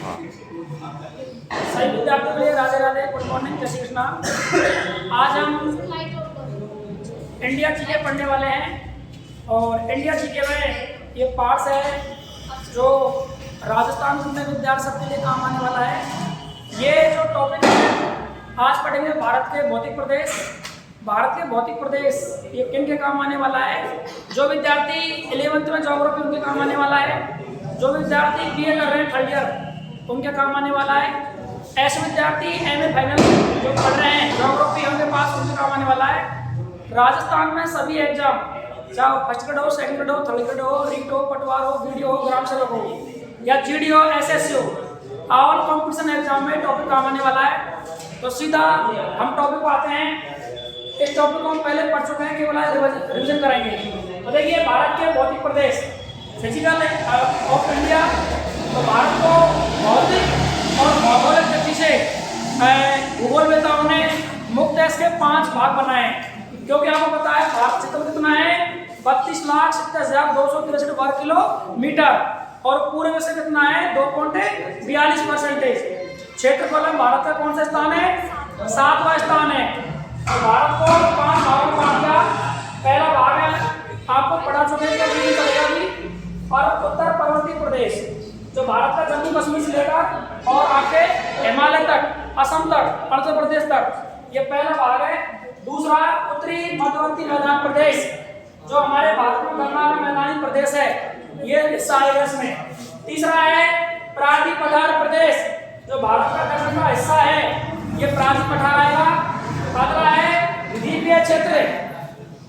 सही विद्यार्थियों के लिए राधे राधे, गुड मॉर्निंग, जय श्री कृष्णा। आज हम इंडिया जीके पढ़ने वाले हैं और इंडिया जीके में ये पार्ट्स है जो राजस्थान में विद्यार्थी सबके लिए काम आने वाला है। ये जो टॉपिक है आज पढ़ेंगे भारत के भौतिक प्रदेश। भारत के भौतिक प्रदेश ये किन के काम आने वाला है? जो विद्यार्थी 11th में ज्योग्राफी उनके काम आने वाला है, जो विद्यार्थी बीए कर रहे हैं 3rd ईयर उनके काम आने वाला है, ऐसे विद्यार्थी एमए फाइनल जो पढ़ रहे हैं ज्योग्राफी उनके पास उनके काम आने वाला है। राजस्थान में सभी एग्जाम चाहे फर्स्ट ग्रेड हो, सेकंड ग्रेड हो, 3rd ग्रेड हो, रीट हो, पटवार हो, वीडियो हो, ग्राम सेवक हो या जीडी हो, एसएससी हो, ऑल कॉम्पिटिशन एग्जाम में टॉपिक काम आने वाला है। तो सीधा हम टॉपिक को आते हैं। इस टॉपिक को हम पहले पढ़ चुके हैं, केवल रिविजन कराएंगे। तो देखिए भारत के भौतिक प्रदेश फिजिकल ऑफ इंडिया। तो भारत को भौतिक और भौगोलिक दृष्टि से भूगोलवेताओं ने मुख्य देश के 5 भाग बनाए हैं, क्योंकि आपको पता है भारत क्षेत्र कितना है 32,70,263 वर्ग किलोमीटर और पूरे में से कितना है 2.42%। क्षेत्रफल में भारत का कौन सा स्थान है? 7वां स्थान है। तो भारत को 5 भागों में बांट दिया। पहला भाग है आपको पढ़ा चुके हैं और उत्तर पर्वतीय प्रदेश जो भारत का जम्मू कश्मीर से लेकर और आके हिमालय तक, असम तक, अरुणाचल प्रदेश तक, ये पहला भाग है। दूसरा उत्तरी मध्यवर्ती मैदान प्रदेश जो हमारे भारत में गंगा का मैदानी प्रदेश है, ये हिस्सा है इसमें। तीसरा है प्रांतीय पठार प्रदेश जो भारत का दक्षिण का हिस्सा है, ये प्रांतीय पठार आएगा। अगला है द्वीपीय क्षेत्र,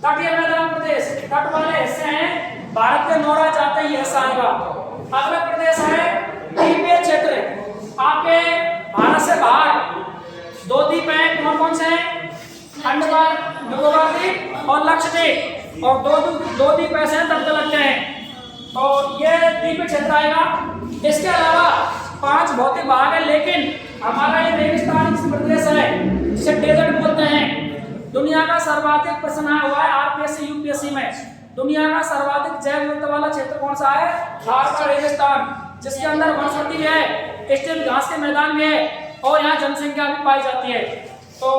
तटीय मैदान प्रदेश, तट वाले हिस्से हैं भारत के नौरा जाते ही हिस्सा आएगा। अगला प्रदेश है द्वीपीय क्षेत्र। आपके भारत से बाहर 2 द्वीप हैं, कौन कौन से हैं? अंडमान निकोबार द्वीप और लक्षद्वीप, और दो द्वीप ऐसे हैं तट लगते हैं, तो ये द्वीपीय क्षेत्र आएगा। इसके अलावा 5 भौतिक भाग है, लेकिन हमारा ये रेगिस्तानी प्रदेश है जिसे डेजर्ट बोलते हैं। दुनिया का सर्वाधिक प्रश्न आया हुआ है आरपीएससी यूपीएससी में, दुनिया का सर्वाधिक जैव विविधता वाला क्षेत्र कौन सा है? भारत का रेगिस्तान, जिसके अंदर वनस्पति भी है, स्थिर घास के मैदान भी है और यहाँ जनसंख्या भी पाई जाती है। तो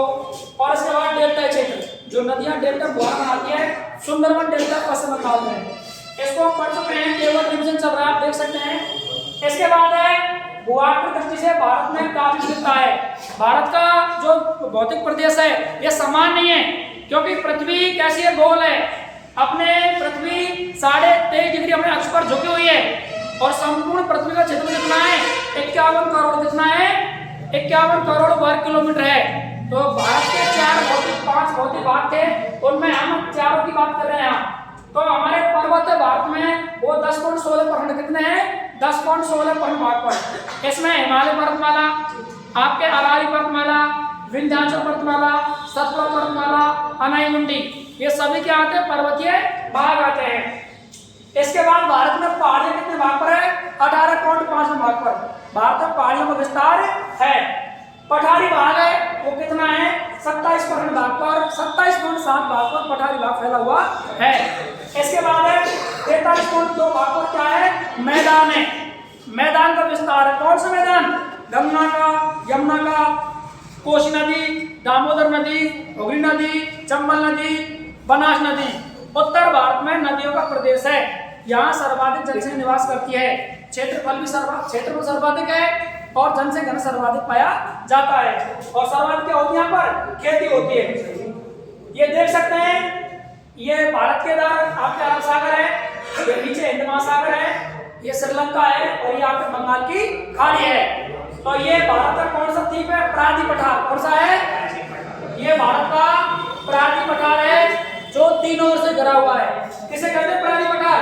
और इसके बाद डेल्टा क्षेत्र जो नदियां डेल्टा बुआ बनाती है, सुंदरवन डेल्टा पश्चिम बंगाल में। इसको हम पढ़ चुके हैं, केवल रिविजन चल रहा है, आप देख सकते हैं। इसके बाद है भूआकृतिक दृष्टि से भारत में काफी विविधता है। भारत का जो भौतिक प्रदेश है ये समान नहीं है, क्योंकि पृथ्वी कैसी है? गोल है। अपने पृथ्वी 23.5 डिग्री अपने अक्ष पर झुकी हुई है और संपूर्ण पृथ्वी का क्षेत्र कितना है? 51 करोड़। कितना है? 51 करोड़ वर्ग किलोमीटर है। तो भारत के 5 भौतिक भाग थे, उनमें हम 4 की बात कर रहे हैं। तो हमारे पर्वत भारत में वो 10.16% कितने हैं? 10.16% भाग पर। इसमें हिमालय पर्वतमाला, आपके अरावली पर्वतमाला, विंध्याचल पर्वतमाला, सतपुड़ा पर्वतमाला, अनाईमुंडी, ये सभी क्या आते हैं? पर्वतीय भाग आते हैं। इसके बाद भारत में पहाड़ियां कितने भाग पर है? 18.5 भाग पर। भारत में पहाड़ियों का विस्तार है। पठारी भाग है वो कितना है? 27% भाग पर, 27.7 भाग पर पठारी भाग फैला हुआ है। इसके बाद है 43.2 भाग पर क्या है? मैदान है। मैदान का विस्तार है। कौन सा मैदान? गंगा का, यमुना का, कोसी नदी, दामोदर नदी, हुगली नदी, चंबल नदी, बनास नदी। उत्तर भारत में नदियों का प्रदेश है। यहाँ सर्वाधिक जनसंख्या निवास करती है। क्षेत्रफल भी सर्वाधिक है और जनसंख्या सर्वाधिक पाया जाता है। और सर्वाधिक क्या होती है? यहाँ पर खेती होती है। ये देख सकते हैं, ये भारत के इधर आपके अरब सागर है, ये नीचे हिंद महासागर है, ये श्रीलंका है और ये आपके बंगाल की खाड़ी है। तो ये भारत का कौन सा द्वीप है? प्रांतीय पठार। कौन सा है? ये भारत का प्रांतीय पठार है जो 3 ओर से घिरा हुआ है। किसे कहते हैं प्रांतीय पठार?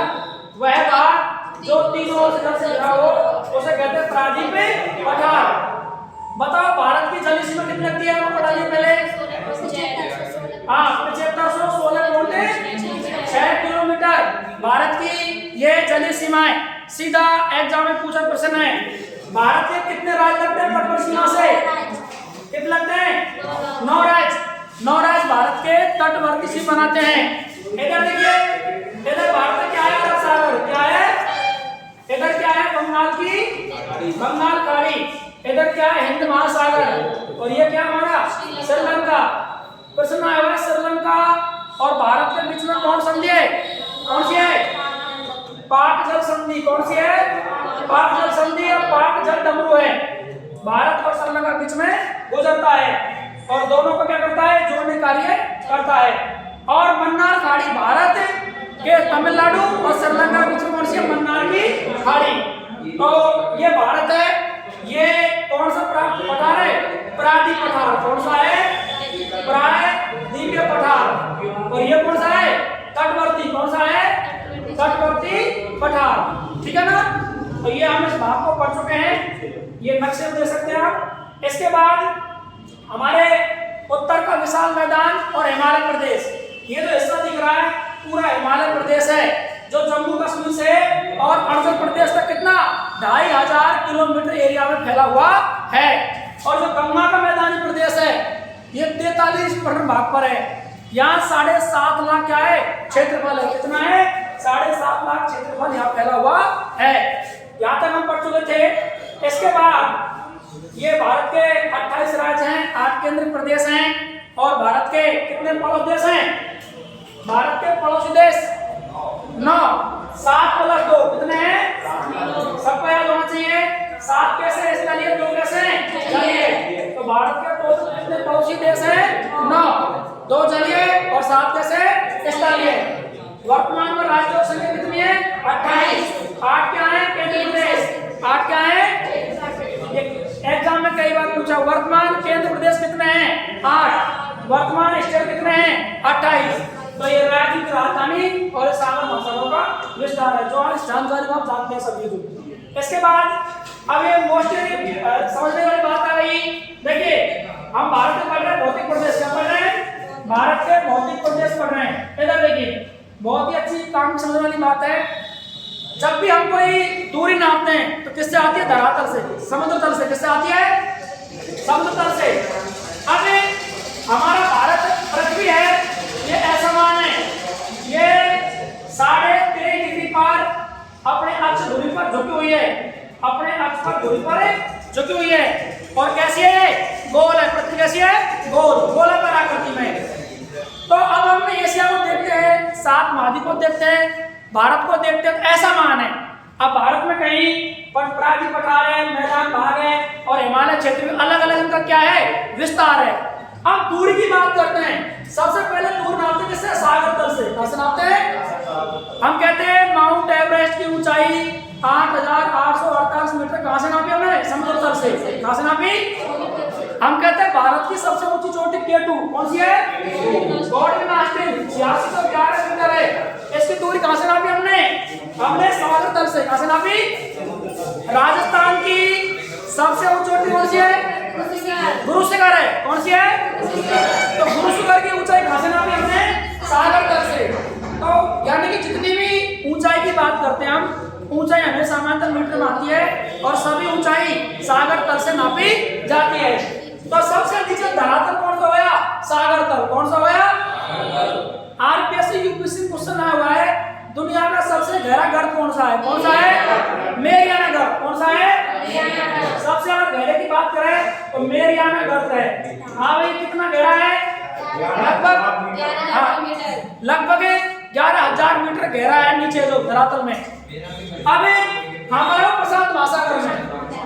वह भाग जो 3 ओर से घिरा हो उसे कहते हैं प्रांतीय पठार। बताओ भारत की जलीय सीमा कितनी लगती है? आपको पता है पहले? 7516.6 किलोमीटर भारत की ये जलीय सीमा है। सीधा एग्जाम में पूछा प्रश्न है, भारत के कितने राज्य लगते हैं तटवर्ती सीमा से? कितने लगते हैं? 9 राज्य। 9 राज्य भारत के तटवर्ती सीमा बनाते हैं। इधर देखिए, इधर भारत का क्या है? अरब सागर। क्या है? इधर क्या है? बंगाल की बंगाल खाड़ी, इधर क्या है हिंद महासागर, और ये क्या हमारा श्रीलंका। प्रश्न आया हुआ है श्रीलंका और भारत के बीच में कौन संधि है, कौन सी है, पाक जल संधि। कौन सी है, पाक जल संधि या पाक जल डमरू है, भारत और श्रीलंका के बीच में गुजरता है और दोनों को क्या करता है, जोड़ने कार्य करता है। और मन्नार खाड़ी भारत के तमिलनाडु और श्रीलंका के बीच में कौन सी है, मन्नार की खाड़ी। तो ये भारत है, ये कौन सा पठार है, प्रायद्वीप पठार। कौन सा है, प्रायद्वीपीय पठार। और ये कौन सा है, तटवर्ती। कौन सा है, तटवर्ती पठार। ठीक है ना। तो ये हम इस भाग को पढ़ चुके हैं, ये नक्शे में देख सकते हैं आप। इसके बाद हमारे उत्तर का विशाल मैदान और हिमालय प्रदेश, ये जो हिस्सा दिख रहा है पूरा हिमालय प्रदेश है, जो जम्मू कश्मीर से और अरुणाचल प्रदेश तक कितना 2500 किलोमीटर एरिया में फैला हुआ है। और जो गंगा का मैदानी प्रदेश है ये 43 भाग पर है। यहाँ 7.5 लाख क्या है, क्षेत्रफल है। कितना है, 7.5 लाख क्षेत्रफल यहाँ फैला हुआ है। यहाँ तक हम पढ़ चुके थे। इसके बाद ये भारत के 28 राज्य हैं, 8 केंद्रीय प्रदेश हैं और भारत के कितने पड़ोसी देश हैं, भारत के पड़ोसी देश 9, 7 + 2 कितने हैं, सबको याद होना चाहिए। 7 कैसे, इसका लिए 2 कैसे चलिए। तो भारत के टोटल कितने पड़ोसी देश हैं, 9, 2 जलीय और 7 कैसे स्थलीय। वर्तमान में राज्यों की संख्या कितनी है, 28। 8 क्या है, केंद्रीय प्रदेश। 8 क्या है, एग्जाम में कई बार पूछा, वर्तमान केंद्र प्रदेश कितने हैं, 8। वर्तमान स्टेट कितने हैं, 28। तो ये राज्य की राजधानी और सागर महासागरों का विस्तार है, जो आज जानकारी आप जानते हैं सभी। इसके बाद अब ये मोस्ट समझने वाली बात आ गई। देखिए हम भारत में पढ़ रहे हैं भौतिक प्रदेश, क्या पढ़ रहे हैं, भारत के भौतिक प्रदेश पढ़ रहे हैं। इधर देखिए बहुत ही अच्छी काम समझने वाली बात है। जब भी हम कोई दूरी नापते हैं तो किससे आती है, धरातल से, समुद्र तल से। किससे आती है, समुद्र तल से। अब हमारा भारत पृथ्वी है, ये असमान है, ये 13.5 डिग्री पर अपने अक्ष धुरी पर झुकी हुई है, अपने अक्ष पर धुरी पर झुकी हुई है। और कैसी है, गोल है। पृथ्वी कैसी है, गोल, गोलाकार आकृति में। तो अब हम एशिया को देखते हैं, 7 महाद्वीप को देखते हैं, भारत को देखते हैं, ऐसा मान है। अब भारत में कहीं प्रायद्वीप पठार है, मैदान भाग है और हिमालय क्षेत्र में अलग अलग इनका क्या है, विस्तार है। अब दूरी की बात करते हैं। सबसे पहले दूर नापते हैं किससे, सागर तल से। कैसे नापते हैं, हम कहते हैं माउंट एवरेस्ट की ऊंचाई 8,848 मीटर। कहां से नापी हमने, समुद्र तल से। कहां से नापी, हम कहते हैं भारत की सबसे ऊंची चोटी K2 कौन सी है, गॉड मास्टर 8611 मीटर है। इसकी दूरी कहां से नापी हमने सागर तल से। कहां से नापी, राजस्थान की सबसे ऊंची चोटी कौन सी है, गुरु शिखर है। कौन सी है, तो गुरु शिखर की ऊंचाई कहां से नापी हमने, सागर तल से। तो यानी कि जितनी भी ऊंचाई की बात करते हैं हम, ऊंचाई हमें सामान्यतः मीटर में आती है और सभी ऊंचाई सागर तल से नापी जाती है। तो सबसे नीचे धरातल कौन सा होया, सागर तल। कौन सा होया, आरपीएससी यूपीएससी क्वेश्चन आया हुआ है, दुनिया का सबसे गहरा गर्त कौन सा है, कौन सा है, मेरियाना गर्त। कौन सा है, सबसे अगर गहरे की बात करें तो मेरियाना गर्त है। हाँ भाई, कितना गहरा है, लगभग 11,000 मीटर गहरा है नीचे जो धरातल में। अब हमारा प्रशांत महासागर में,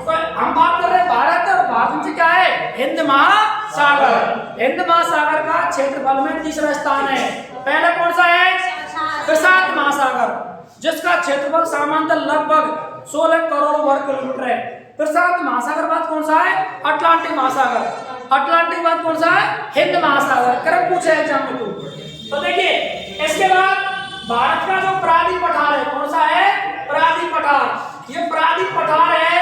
तो हम बात कर रहे हैं भारत, और भारत में क्या है, हिंद महासागर। हिंद महासागर का क्षेत्रफल में तीसरा स्थान है। पहला कौन सा है, प्रशांत महासागर, जिसका क्षेत्रफल सामान्यतः लगभग 16 करोड़ वर्ग किलोमीटर है। प्रशांत महासागर बाद कौन सा है, अटलांटिक महासागर। अटलांटिक बाद कौन सा है, हिंद महासागर। करंट पूछे एग्जाम में तो देखिए। इसके बाद भारत का जो प्रायद्वीप पठार है, कौन सा है, प्रायद्वीप पठार। ये प्रायद्वीप पठार है,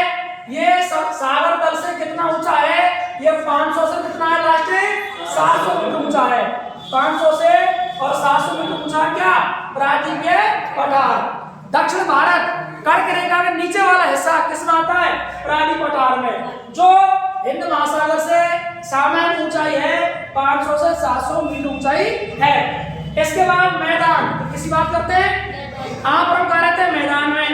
ये सागर तल से कितना ऊंचा है, ये 500 से कितना है, लास्ट 700 मीटर ऊंचा है। 500 से और 700 मीटर ऊंचा क्या, प्रायद्वीपीय पठार। दक्षिण भारत कर्क रेखा के नीचे वाला हिस्सा किसमें आता है, प्रायद्वीप पठार में, जो हिंद महासागर से सामान्य ऊंचाई है 500 से 700 मीटर ऊंचाई है। इसके बाद मैदान, किसी बात करते हैं, आप हम कह रहे थे मैदान में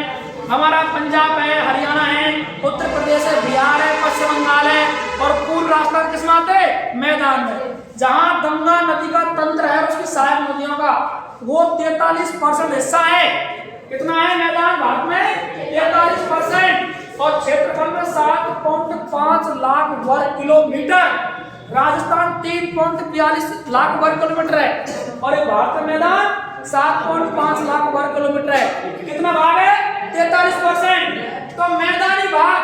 हमारा पंजाब है, हरियाणा है, उत्तर किसमें आते हैं? मैदान में। जहां गंगा नदी का तंत्र है उसकी सहायक नदियों का वो 43% हिस्सा है। कितना है मैदान भारत में? 43%। और क्षेत्रफल में 7.5 लाख वर्ग किलोमीटर। राजस्थान 3.42 लाख वर्ग किलोमीटर है और ये भारत का मैदान 7.5 लाख वर्ग किलोमीटर है। कितना भाग है? 43%। तो मैदानी भाग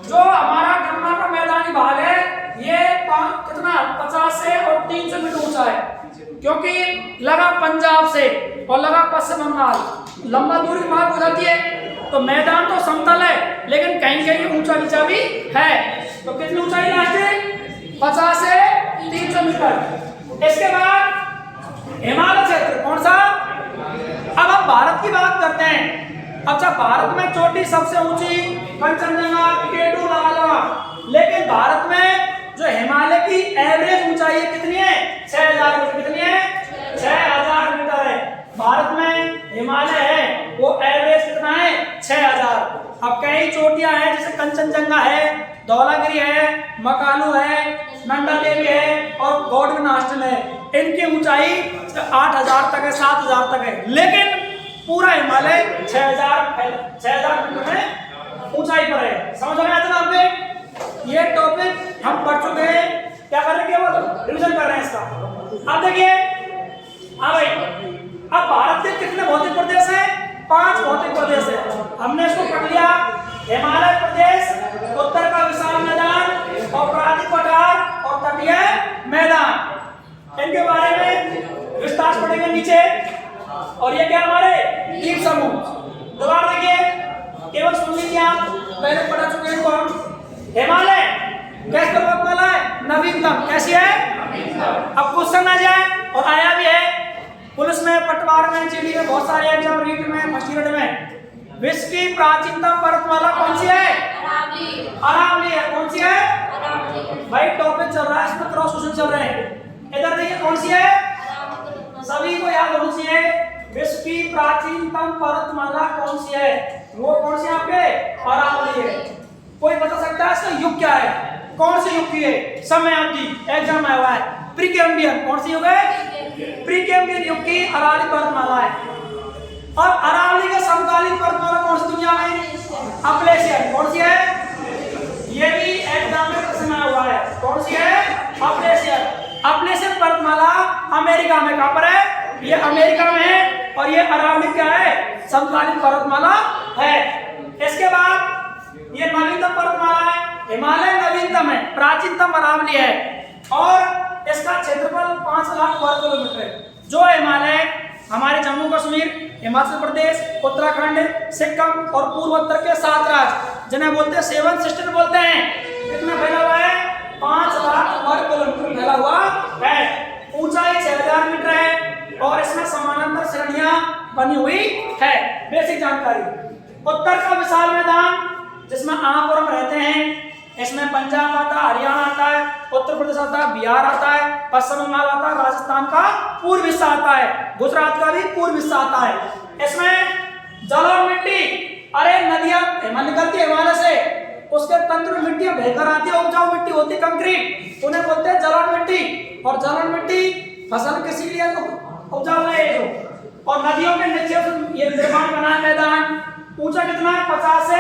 जो हमारा गंगा का मैदानी भाग है ये कितना 50 से और 300 मीटर ऊंचा है, क्योंकि लगा पंजाब से और लगा पश्चिम बंगाल, लंबा दूरी मार्ग हो जाती है। तो मैदान तो समतल है लेकिन कहीं कहीं ऊंचा नीचा भी है। तो कितनी ऊंचाई लास्ट है? 50 से 300 मीटर। इसके बाद हिमालय क्षेत्र कौन सा? अब हम भारत की बात करते हैं। अच्छा, भारत में चोटी सबसे ऊंची कंचनजंगा, केटू, लाला, लेकिन भारत में जो हिमालय की एवरेज ऊंचाई है कितनी है? 6000 मीटर। कितनी है? 6000 मीटर है। भारत में हिमालय है वो एवरेज कितना है? 6000। अब कई चोटियां हैं जैसे कंचनजंगा है, धौलागिरी है, मकालू है, नंदा देवी है और गॉडविन आस्टन है। इनकी ऊंचाई 8000 तक है, 7000 तक है, लेकिन पूरा हिमालय 6000 मीटर में ऊंचाई पर है। समझ में आता है आपके? ये टॉपिक हम पढ़ चुके हैं। क्या कर रहे हैं? केवल रिवीजन कर रहे हैं इसका। अब देखिए, हाँ भाई, अब भारत के कितने भौतिक प्रदेश हैं? 5 भौतिक प्रदेश है। हमने इसको पढ़ लिया। हिमालय प्रदेश, उत्तर का विशाल मैदान और प्रांतीय पठार और तटीय मैदान। इनके बारे में विस्तार से पढ़ेंगे नीचे। और ये क्या हमारे द्वीप समूह। दोबारा देखिए, केवल सुन लीजिए आप, पहले पढ़ा चुके हैं इनको हम। हिमालय कैसे पर्वतमाला है? नवीनतम। कैसी है? अब क्वेश्चन आ जाए और आया भी है पुलिस में, पटवार में, जीडी में, बहुत सारे एग्जाम, रीट में, फर्स्ट में। विश्व की प्राचीनतम पर्वतमाला कौन सी है? अरावली है। कौन सी है भाई? टॉपिक चल रहा है, इसमें क्रॉस क्वेश्चन चल रहे हैं। इधर देखिए कौन सी है, सभी को याद होनी चाहिए। विश्व की प्राचीनतम पर्वतमाला कौन सी है? वो कौन सी आपके? अरावली है। कोई बता सकता है इसका युग क्या है? कौन से युग की है? समय अवधि एग्जाम आया हुआ है। प्रीकैम्ब्रियन। कौन सी युग है? प्रीकैम्ब्रियन युग की अरावली पर्वतमाला है। और अरावली के समकालीन पर्वतमाला कौन सी दुनिया में? अपलेशियन। कौन सी है? ये भी एग्जाम में प्रश्न आया हुआ है। कौन सी है? अपलेशियन। अपलेशियन पर्वतमाला अमेरिका में। कहां पर है? ये अमेरिका में है। और ये अरावली क्या है? समकालीन पर्वतमाला है। इसके बाद ये नवीनतम पर्वतमाला है। हिमालय नवीनतम है, प्राचीनतम अरावली है और इसका क्षेत्रफल 5 लाख वर्ग किलोमीटर है। जो हिमालय हमारे जम्मू कश्मीर, हिमाचल प्रदेश, उत्तराखंड, सिक्किम और पूर्वोत्तर के 7 राज्य जिन्हें बोलते हैं 7 सिस्टर बोलते हैं, कितना फैला हुआ है? 5 लाख वर्ग किलोमीटर फैला हुआ है। ऊंचाई 6000 मीटर है और इसमें समानांतर श्रेणियां बनी हुई है। बेसिक जानकारी। उत्तर का विशाल मैदान जिसमें आप और हम रहते हैं, इसमें पंजाब आता है, हरियाणा आता है, उत्तर प्रदेश आता है, बिहार आता है, पश्चिम बंगाल आता है, राजस्थान का पूर्व हिस्सा आता है, गुजरात का भी पूर्व हिस्सा आता है। इसमें जल और मिट्टी, अरे नदियां निकलती है हिमालय से, उसके तंत्र में मिट्टी बहकर आती है, उपजाऊ मिट्टी होती है, कंक्रीट, उन्हें बोलते हैं जल और मिट्टी। और जल और मिट्टी फसल किसी लिए उपजाऊ है जो। और नदियों के नीचे ये निर्माण बना मैदान। ऊंचा कितना है? 50 से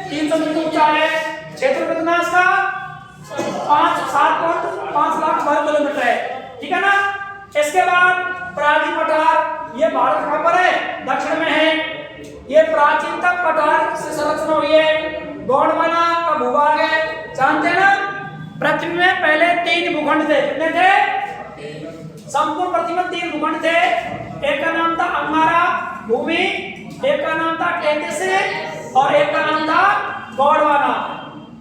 300 मीटर ऊंचा है। क्षेत्र कितना है इसका? 7.5 लाख वर्ग किलोमीटर है। ठीक है ना? इसके बाद प्राचीन पठार, ये भारत कहां पर है? दक्षिण में है। ये प्राचीनतम पठार से संरचना हुई है। गोंडवाना का भूभाग है, जानते हैं ना? पृथ्वी में पहले 3 भूखंड थे। कितने थे? संपूर्ण पृथ्वी में 3 भूखंड थे। एक का नाम था अंगारा भूमि, एक का नाम था टेथिस और एक का नाम था गोंडवाना।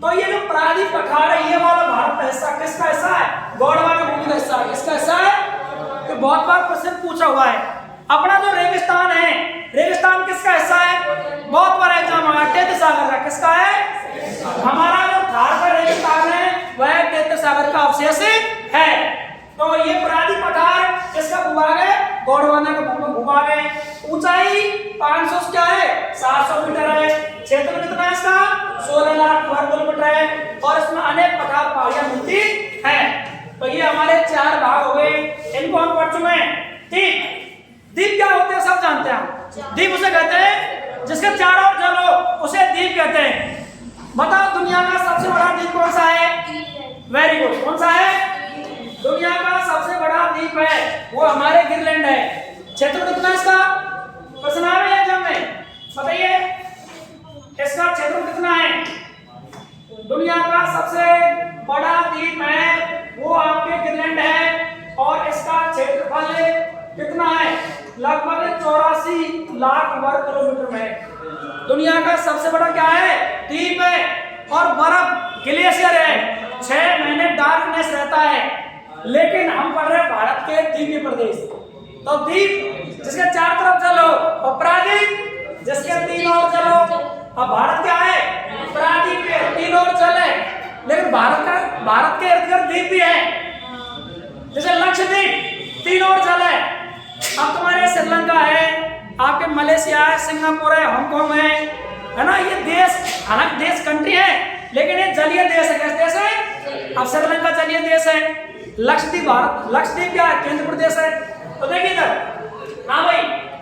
तो ये जो प्राचीन पठार है, ये वाला भारत का हिस्सा किसका हिस्सा है? गोंडवाना भूमि का हिस्सा। किसका हिस्सा है? तो बहुत बार प्रश्न पूछा हुआ है। अपना जो रेगिस्तान है, रेगिस्तान किसका हिस्सा है? बहुत बार एग्जाम आया। टेथिस सागर का किसका है? हमारा जो थार का रेगिस्तान है वह टेथिस सागर का अवशेष है। तो ये प्राचीन पठार किसका भूभाग है? गोंडवाना का भूभाग है। ऊंचाई 500 क्या है? 700 मीटर है। क्षेत्र कितना है इसका? 16 लाख वर्ग किलोमीटर है और इसमें अनेक प्रकार पहाड़ियां मिलती हैं। वो हमारे ग्रीनलैंड है। क्षेत्र कितना है इसका? प्रश्न आ रहा है एग्जाम में, बताइए इसका क्षेत्र कितना है? दुनिया का सबसे बड़ा द्वीप है वो आपके ग्रीनलैंड है और इसका क्षेत्रफल कितना है? लगभग 84 लाख वर्ग किलोमीटर में। दुनिया का सबसे बड़ा क्या है? द्वीप है और बर्फ ग्लेशियर है। 6 महीने डार्कनेस रहता है। लेकिन हम पढ़ रहे हैं भारत के द्वीपीय प्रदेश। तो द्वीप जिसके चार तरफ जल हो और प्रायद्वीप जिसके 3 ओर जल हो। अब भारत क्या है? प्रायद्वीप के 3 ओर जल है, लेकिन भारत के इर्द गिर्द द्वीप भी है। जैसे लक्षद्वीप 3 ओर जल है। अब तुम्हारे श्रीलंका है, आपके मलेशिया है, सिंगापुर है, हांगकांग है ना? ये देश हालांकि देश कंट्री है, लेकिन ये जलीय देश है। कैसे देश है? अब श्रीलंका जलीय देश है। लक्षद्वीप क्या है? केंद्र प्रदेश है। तो देखिए इधर, हाँ भाई,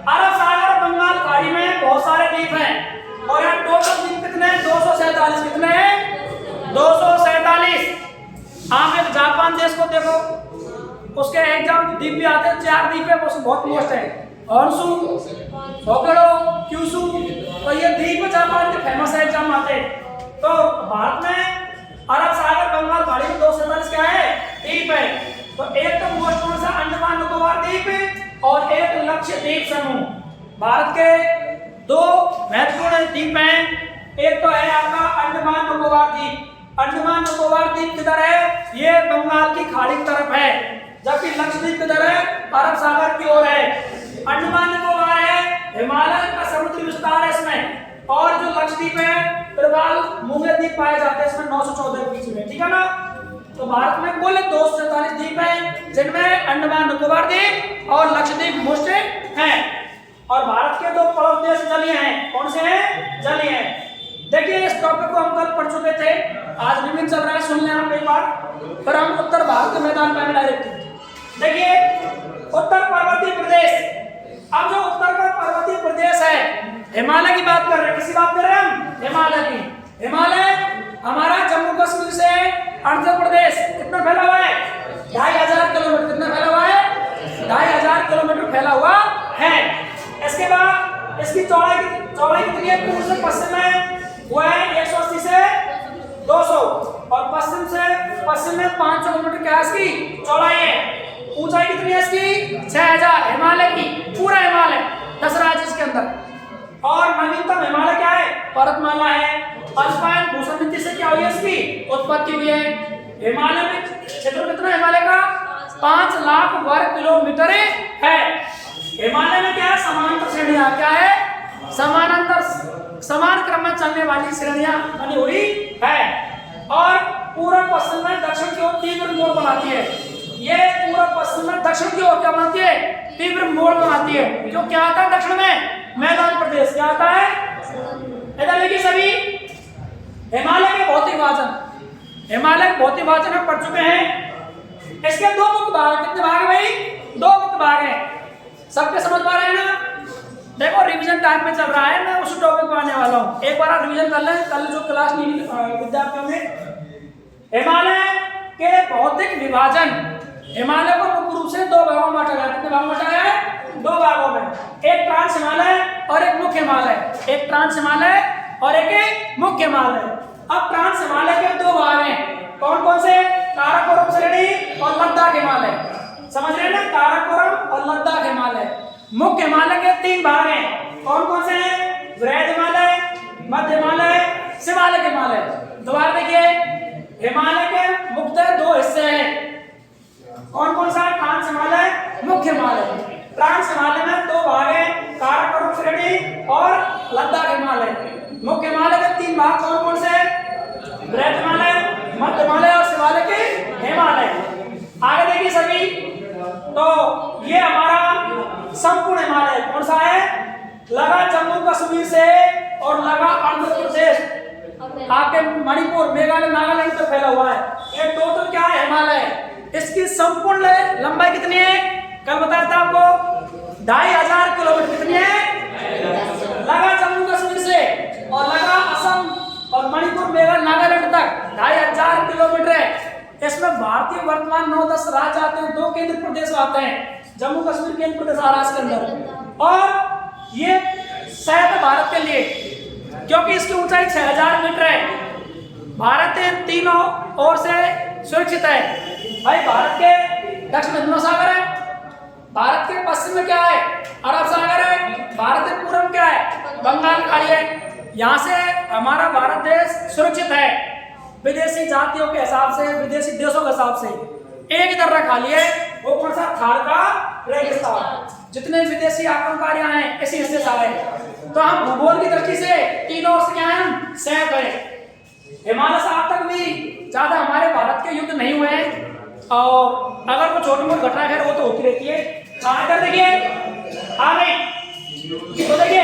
अरब सागर बंगाल खाड़ी में बहुत सारे द्वीप हैं और यहाँ टोटल द्वीप कितने हैं? 247। कितने हैं? 247। आप एक जापान देश को देखो, उसके एग्जाम द्वीप भी आते हैं। 4 द्वीप है, बहुत मोस्ट है, हॉन्शू, होक्काइडो, क्यूशू। तो ये द्वीप जापान के फेमस है, एग्जाम आते हैं। तो भारत में अरब सागर बंगाल खाड़ी में 247 क्या है? द्वीप है। तो एक तो मोस्ट कौन सा? अंडमान निकोबार द्वीप और एक लक्षद्वीप समूह। भारत के 2 महत्वपूर्ण द्वीप हैं। एक तो है आपका अंडमान निकोबार द्वीप। अंडमान निकोबार द्वीप किधर है? ये बंगाल की खाड़ी की तरफ है, जबकि लक्षद्वीप किधर है? अरब सागर की ओर है। अंडमान निकोबार है, हिमालय का समुद्री विस्तार है इसमें, और जो लक्षद्वीप है प्रवाल मूंगे द्वीप पाए जाते हैं इसमें 914 के बीच में, ठीक है ना? तो भारत में कुल 247 द्वीप हैं, जिनमें अंडमान निकोबार द्वीप और लक्षद्वीप मोस्ट हैं। और भारत के 2 पड़ोसी देश जलीय हैं। कौन से हैं? जलीय हैं। देखिए इस टॉपिक को हम कल पढ़ चुके थे, आज रिवीजन चल रहा है, सुन लेना आप एक बार। फिर हम उत्तर भारत के मैदान पर डायरेक्ट देखिए उत्तर पर्वतीय प्रदेश। अब जो उत्तर का पर्वतीय प्रदेश है, हिमालय की बात कर रहे हैं। किसी बात कर रहे हैं हम? हिमालय की। हिमालय हमारा जम्मू कश्मीर से अरुणाचल प्रदेश कितना फैला हुआ है? 2500 किलोमीटर। कितना फैला हुआ है? 2500 किलोमीटर फैला हुआ है। इसके बाद इसकी चौड़ाई कितनी है? पूर्व से पश्चिम में वो है 180 से 200 और पश्चिम में 500 किलोमीटर क्या इसकी चौड़ाई है। ऊंचाई कितनी है इसकी? 6000। हिमालय की पूरा हिमालय 10 राज्य इसके अंदर। और नवीनतम हिमालय क्या है? पर्वतमाला है। अल्पाइन भूषण नीति से क्या हुई है? इसकी उत्पत्ति हुई है। हिमालय में क्षेत्र कितना हिमालय का? 5 लाख वर्ग किलोमीटर है। हिमालय में क्या है? समांतर श्रेणियां। क्या है? समान क्रम में चलने वाली श्रेणियां बनी हुई है। और पूर्व पश्चिम में दक्षिण की ओर तीव्र मोड़ बनाती है। ये पूर्व पश्चिम में दक्षिण की ओर क्या बनाती है? तीव्र मोड़ बनाती है। जो क्या आता है दक्षिण में? मैदान प्रदेश। क्या आता है? इधर देखिए सभी, हिमालय के भौतिक विभाजन हम पढ़ चुके हैं। इसके 2 मुख्य भाग। कितने भाग है भाई? 2 मुख्य भाग हैं। सबके समझ पा रहे हैं ना? देखो रिवीजन टाइम में चल रहा है, मैं उस टॉपिक पर आने वाला हूँ। एक बार आप रिवीजन कर लें, कल जो क्लास ली विद्यार्थियों में। हिमालय के भौतिक विभाजन, हिमालय को मुख्य रूप से 2 भागों में बांटा गया है। कितने भागों में बांटा गया है? 2 भागों में। एक ट्रांस हिमालय और एक मुख्य हिमालय। एक ट्रांस हिमालय और एक मुख्य हिमालय। अब ट्रांस हिमालय के 2 भाग हैं। कौन कौन से? काराकोरम श्रेणी और लद्दाख हिमालय। समझ रहे हैं ना? काराकोरम और लद्दाख हिमालय। मुख्य हिमालय के 3 भाग हैं। कौन कौन से हैं? वृहद हिमालय, मध्य हिमालय, शिवालिक हिमालय। दोबारा देखिए, हिमालय के मुख्यतः 2 हिस्से हैं। कौन कौन सा? ट्रांस हिमालय, मुख्य हिमालय। ट्रांस हिमालय में 2 भाग हैं, काराकोरम श्रेणी और लद्दाख हिमालय। मुख्य हिमालय के 3 भाग कौन कौन से? वृहद हिमालय, मध्य हिमालय और शिवालिक हिमालय। आगे देखिए सभी, तो ये हमारा संपूर्ण हिमालय कौन सा है? लगा जम्मू कश्मीर से और लगा आंध्र प्रदेश, आपके मणिपुर, मेघालय, नागालैंड तक फैला हुआ है। ये टोटल क्या है? हिमालय। इसकी संपूर्ण लंबाई कितनी है? कल बताया था आपको, 2500 किलोमीटर। कितनी है? लगा जम्मू कश्मीर से और लगा असम और मणिपुर, मेघालय, नागालैंड तक 2500 किलोमीटर है। इसमें भारतीय वर्तमान 9-10 राज्य आते हैं, 2 केंद्र प्रदेश आते हैं। जम्मू कश्मीर केंद्र प्रदेश महाराष्ट्र के अंदर। और ये शहर है भारत के लिए, क्योंकि इसकी ऊंचाई 6000 मीटर है। भारत तीनों ओर से सुरक्षित है भाई। भारत के दक्षिण में हिंद सागर है, भारत के पश्चिम में क्या है, अरब सागर है, भारत के पूर्व में क्या है, बंगाल खाड़ी है। यहाँ से हमारा भारत देश सुरक्षित है विदेशी जातियों के हिसाब से, विदेशी देशों के हिसाब से। एक ही दर्रा खाली है, वो कौन सा, थार का रेगिस्तान। जितने विदेशी आक्रमणकारी हैं इसी हिस्से से आए। तो हम भूगोल की दृष्टि से तीनों ओर से क्या है, हम सेफ है। हिमालय से आज तक भी ज्यादा हमारे भारत के युद्ध नहीं हुए हैं, और अगर वो छोटी मोटी घटना है वो तो होती रहती है। कर देखिए आ गई, तो देखिए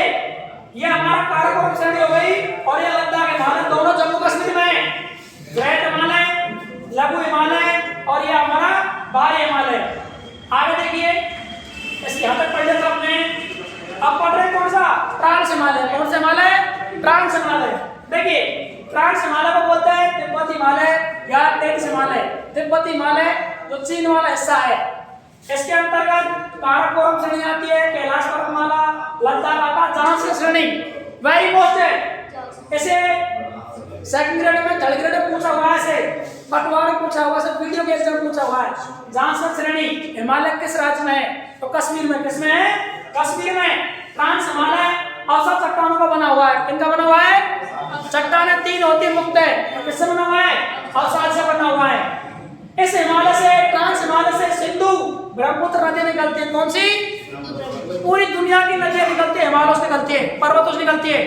ये हमारा काराकोरम श्रेणी हो गई, और ये लद्दाख हिमालय दोनों जम्मू कश्मीर में, वृहद हिमालय, लघु हिमालय, और ये हमारा बाह्य हिमालय। आगे देखिए इसके यहाँ तक पढ़ लिया आपने। अब पढ़ रहे कौन सा, ट्रांस हिमालय। कौन सा हिमालय, ट्रांस हिमालय। देखिए ट्रांस हिमालय को बोलते हैं तिब्बत हिमालय या तेज हिमालय। तिब्बत हिमालय जो चीन वाला हिस्सा है, इसके अंतर्गत काराकोरम श्रेणी आती है, कैलाश पर्वतमाला, लद्दाख आता, जहां से श्रेणी वेरी मोस्ट है। इसे सेकंड ग्रेड में, थर्ड ग्रेड में पूछा हुआ है, इसे पटवार में पूछा हुआ है, सब वीडियो के एग्जाम पूछा हुआ है। जहां से श्रेणी हिमालय किस राज्य में है, तो कश्मीर में। किसमें है, कश्मीर में। ट्रांस हिमालय औसत चट्टानों का बना हुआ है। किनका बना हुआ है, चट्टानें 3 होती मुक्त है, किससे बना हुआ है, औसत से बना हुआ है। इस हिमालय से, ट्रांस हिमालय से सिंधु ब्रह्मपुत्र नदियां निकलती है। कौन सी, पूरी दुनिया की नदियां निकलती है, हिमालय से निकलती है, पर्वतों से निकलती है।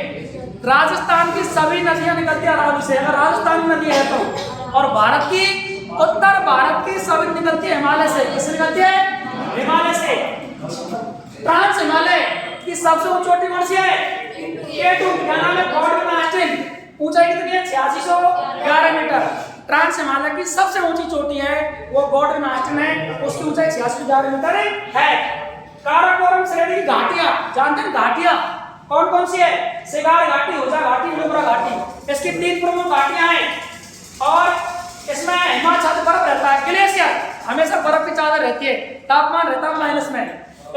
राजस्थान की सभी नदियां निकलती है अरावली से, अगर राजस्थान की नदी है तो। और भारत की, उत्तर भारत की सभी निकलती है हिमालय से। किससे निकलती है, हिमालय से। ट्रांस हिमालय की सबसे ऊंची चोटी कौन सी है, K2, क्या नाम है, गॉडविन ऑस्टिन। ऊंचाई कितनी है, 8611 मीटर। ट्रांस हिमालय की सबसे ऊंची चोटी है वो गॉडविन ऑस्टिन है, उसकी ऊंचाई 8611 मीटर है। काराकोरम श्रेणी की घाटियां जानते हैं, घाटियां कौन कौन सी है, सिगार घाटी, हुजा घाटी, नुब्रा घाटी। इसकी 3 प्रमुख घाटियां हैं, और इसमें हिमाच्छादित बर्फ रहता है, ग्लेशियर, हमेशा बर्फ की चादर रहती है, तापमान रहता है माइनस में।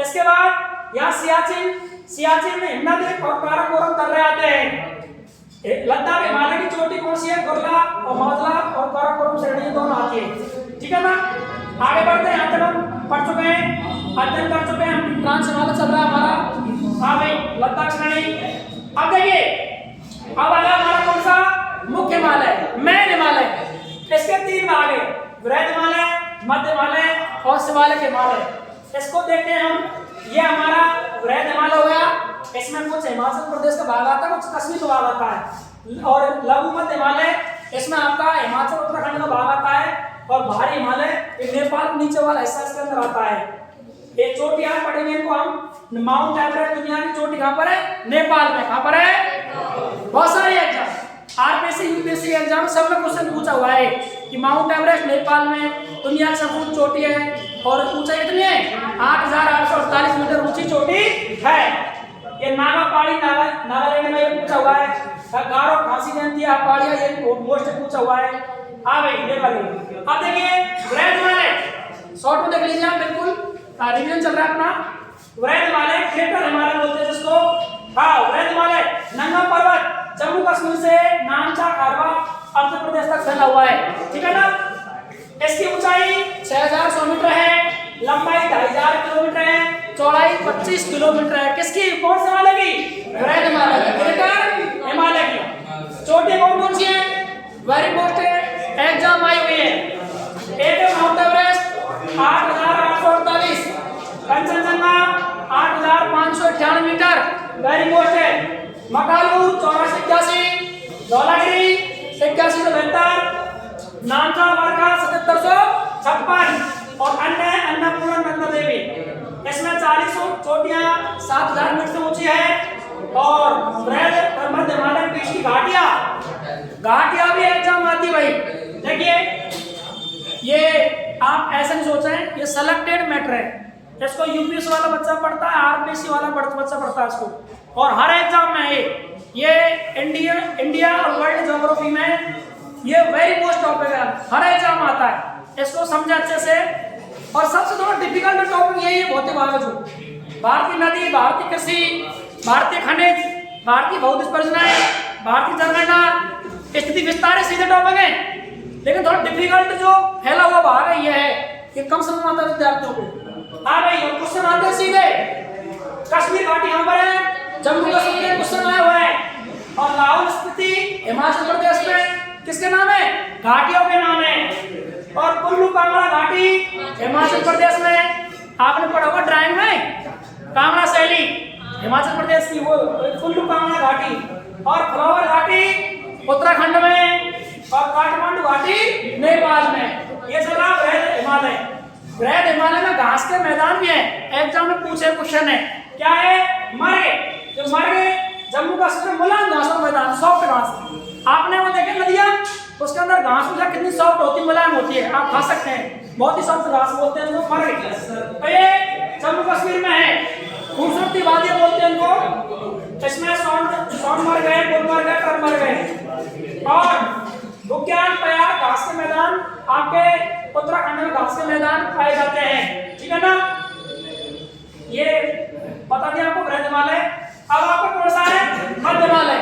इसके बाद यहाँ सियाचिन में हिमनद और काराकोरम तर्रे आते हैं। लद्दाख हिमालय की चोटी कौन सी है, गुरला और मौजला और काराकोरम श्रेणी दोनों आती है। ठीक है ना, आगे बढ़ते हैं। यहाँ तक हम पढ़ चुके हैं, अध्ययन कर चुके हैं हम। ट्रांस हिमालय चल रहा है हमारा, हाँ भाई, लद्दाख श्रेणी। अब देखिए अब आया हमारा कौन सा, मुख्य हिमालय, मेन हिमालय। इसके 3 भाग है, वृहद हिमालय, मध्य हिमालय और शिवालिक हिमालय। इसको देखते हैं हम। ये हमारा वृहद हिमालय हो गया, इसमें कुछ हिमाचल प्रदेश का भाग आता है, कुछ कश्मीर का भाग आता है। और लघु मध्य हिमालय, इसमें आपका हिमाचल उत्तराखंड का भाग आता है। और भारी हिमालय नेपाल के नीचे वाला हिस्सा इसके अंदर आता है। एक चोटी आप पढ़ेंगे इनको हम, माउंट एवरेस्ट दुनिया की चोटी कहाँ पर है, नेपाल में। कहाँ पर है, बहुत सारे एग्जाम, आरपीएससी यूपीएससी एग्जाम सब में क्वेश्चन पूछा हुआ है कि माउंट एवरेस्ट नेपाल में दुनिया की सबसे ऊंची चोटी है, और ऊंचाई कितनी है, 8848 मीटर ऊंची चोटी है। ये नागा पहाड़ी, नागालैंड में ये पूछा हुआ है। गारो खासी जयंती पहाड़ियां, ये मोस्ट पूछा हुआ है। हाँ भाई, ये वाले। अब देखिए वृहद हिमालय, शॉर्ट में देख लीजिए आप, बिल्कुल रिवीजन चल रहा है अपना। वृहद हिमालय, ग्रेटर हिमालय बोलते हैं जिसको। हाँ, वृहद हिमालय नंगा पर्वत जम्मू कश्मीर से नामचा, खारवा, आंध्र प्रदेश तक फैला हुआ है। ठीक है ना, इसकी ऊंचाई 6100 मीटर है, लंबाई 2500 किलोमीटर है, चौड़ाई 25 किलोमीटर है। किसकी, कौन से हिमालय की, वृहद हिमालय, ग्रेटर हिमालय की। चोटी कौन कौन सी है, वेरी मोस्ट एग्जाम आई हुई है। एक Mount Everest 8848, Kanchenjunga 8598 metre, very most है। मकालू 8481, धौलागिरी 8172, नामचा वर्गा 7756, और अन्नपूर्णा नंदा देवी। इसमें 40 चोटियां 7000 मीटर से ऊंची है। और वृहद मध्य हिमालय की घाटियां भी एग्जाम आती भाई। देखिए ये आप ऐसा नहीं सोच रहे हैं, ये सेलेक्टेड मैटर है। इसको यूपीएससी वाला बच्चा पढ़ता है, आरपीएससी वाला बच्चा पढ़ता है इसको, और हर एग्जाम में ये इंडिया और वर्ल्ड ज्योग्राफी में ये वेरी मोस्ट टॉपिक है, हर एग्जाम आता है। इसको समझे अच्छे से। और सबसे थोड़ा डिफिकल्ट टॉपिक यही है भौतिक बायोलॉजी, भारतीय नदी, भारतीय कृषि, भारतीय खनिज, भारतीय भौतिक परियोजनाएं, भारतीय जनगणना, स्थिति विस्तार सीधे टॉपिक है, लेकिन थोड़ा डिफिकल्ट जो फैला हुआ भाग है ये है कि कम समझ में आता है विद्यार्थियों को। हाँ भाई, और क्वेश्चन आते हैं सीधे। कश्मीर घाटी यहाँ पर है, जम्मू कश्मीर के क्वेश्चन आया हुआ है, और लाहौल स्पीति हिमाचल प्रदेश में किसके नाम है? घाटियों के नाम है। और कुल्लू कांगड़ा घाटी हिमाचल प्रदेश में, आपने पढ़ा होगा ड्राइंग में, कांगड़ा शैली हिमाचल प्रदेश की वो कुल्लू कांगड़ा घाटी, और फ्लावर घाटी उत्तराखंड में, और काठमांडू घाटी नेपाल में। ये चला बृहद हिमालय। बृहद हिमालय में घास के मैदान भी है, एग्जाम में पूछे क्वेश्चन है क्या है? मरगे। जो मरगे जम्मू कश्मीर में मुलायम घास का मैदान, सॉफ्ट घास। आपने वो देखे नदियां, उसके अंदर घास कितनी सॉफ्ट होती है, मुलायम होती है, आप खा सकते हैं, बहुत ही सॉफ्ट घास बोलते हैं उनको मरगे। तो ये जम्मू कश्मीर में है। खूबसूरती वादियां बोलते हैं इनको, इसमें सोनमर्ग है, गुलमर्ग है, टनमर्ग है। और बुग्याल पयार घास के मैदान आपके उत्तराखंड में घास के मैदान पाए जाते हैं, ठीक है ना? ये बता दिया आपको बृहद हिमालय। अब आपको कौन सा है? मध्य हिमालय।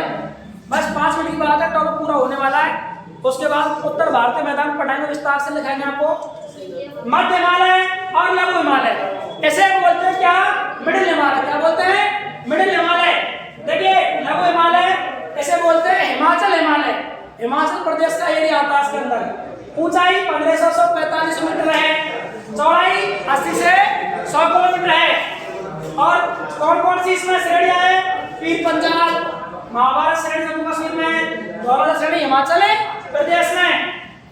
बस 5 मिनट की बात है, टॉपिक पूरा होने वाला है। उसके बाद उत्तर भारतीय मैदान पढ़ाएंगे, विस्तार से लिखाएंगे आपको। मध्य हिमालय और लघु हिमालय, इसे बोलते हैं क्या? मिडिल हिमालय। क्या बोलते हैं? मिडिल हिमालय। देखिए लघु हिमालय इसे बोलते हैं हिमाचल हिमालय। हिमाचल प्रदेश का एरिया आता है इसके अंदर। ऊंचाई 1545 मीटर है, चौड़ाई 80 से 100 किलोमीटर है। और कौन कौन सी इसमें श्रेणियां हैं? पीर पंजाल, महाभारत श्रेणी जम्मू कश्मीर में, द्वारा श्रेणी हिमाचल प्रदेश में।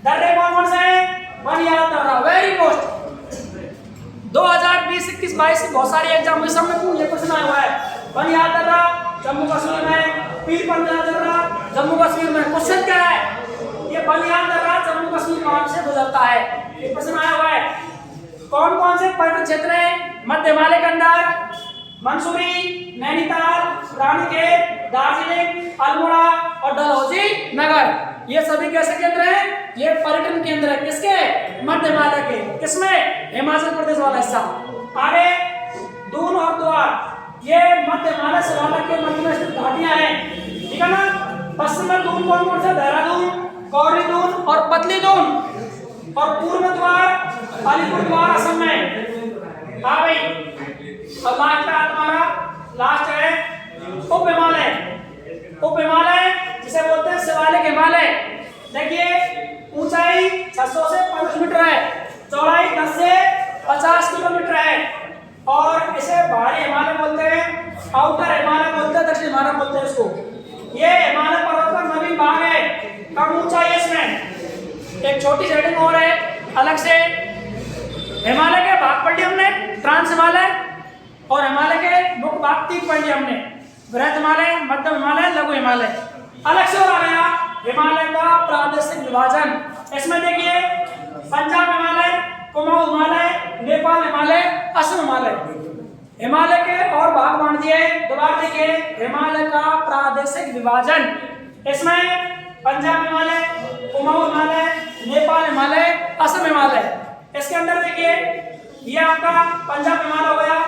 दर्रे कौन कौन से हैं? बनियाल दर्रा, वेरी मोस्ट। 2020, 21, 22 बहुत सारे एग्जाम में सब में ये क्वेश्चन आया हुआ है। बनियाल दर्रा जम्मू कश्मीर में, पीर पंजाल दर्रा जम्मू कश्मीर में। क्वेश्चन क्या है? ये बनियाल दर्रा जम्मू कश्मीर मार्ग से गुजरता है, ये क्वेश्चन आया हुआ है। कौन कौन से पर्वत क्षेत्र हैं मध्य हिमालय के अंदर? मंसूरी, नैनीताल, रानीखेत, दार्जिलिंग, अल्मोड़ा और डलहौजी नगर। ये सभी कैसे केंद्र हैं? ये पर्यटन केंद्र है। किसके? मध्य हिमालय के। किसमें? हिमाचल प्रदेश वाला हिस्सा। आगे दून और द्वार, ये मध्य हिमालय शिलालेख के मध्य में स्थित घाटियां हैं, ठीक है ना? पश्चिम में दून कौन कौन से? देहरादून, कौरी दून और पतली दून। और पूर्व में द्वार अलीपुर द्वार असम में। हाँ भाई, और लास्ट है तुम्हारा, लास्ट है उप हिमालय। उप हिमालय जिसे बोलते हैं शिवालिक हिमालय। देखिए ऊंचाई 600 से 500 मीटर है, चौड़ाई 10 से 50 किलोमीटर है। और इसे बाहरी हिमालय बोलते हैं, आउटर हिमालय बोलते हैं, दक्षिण हिमालय बोलते हैं इसको। ये हिमालय पर्वत का नवीन भाग है, कम ऊंचाई है इसमें। एक छोटी सेटिंग और है अलग से। हिमालय के भाग पढ़ लिए हमने, ट्रांस हिमालय, और हिमालय के मुख्य भाग 3 पढ़ लिए हमने, बृहद हिमालय, मध्यम हिमालय, लघु हिमालय। अलग से और आ गया हिमालय का प्रादेशिक विभाजन। इसमें देखिए पंजाब हिमालय, कुमाऊं हिमालय, नेपाल हिमालय, असम हिमालय। हिमालय के और भाग बांट दिए। दोबारा देखिए हिमालय का प्रादेशिक विभाजन। इसमें पंजाब हिमालय, कुमाऊं हिमालय, नेपाल हिमालय, असम हिमालय। इसके अंदर देखिए ये आपका पंजाब हिमालय हो गया,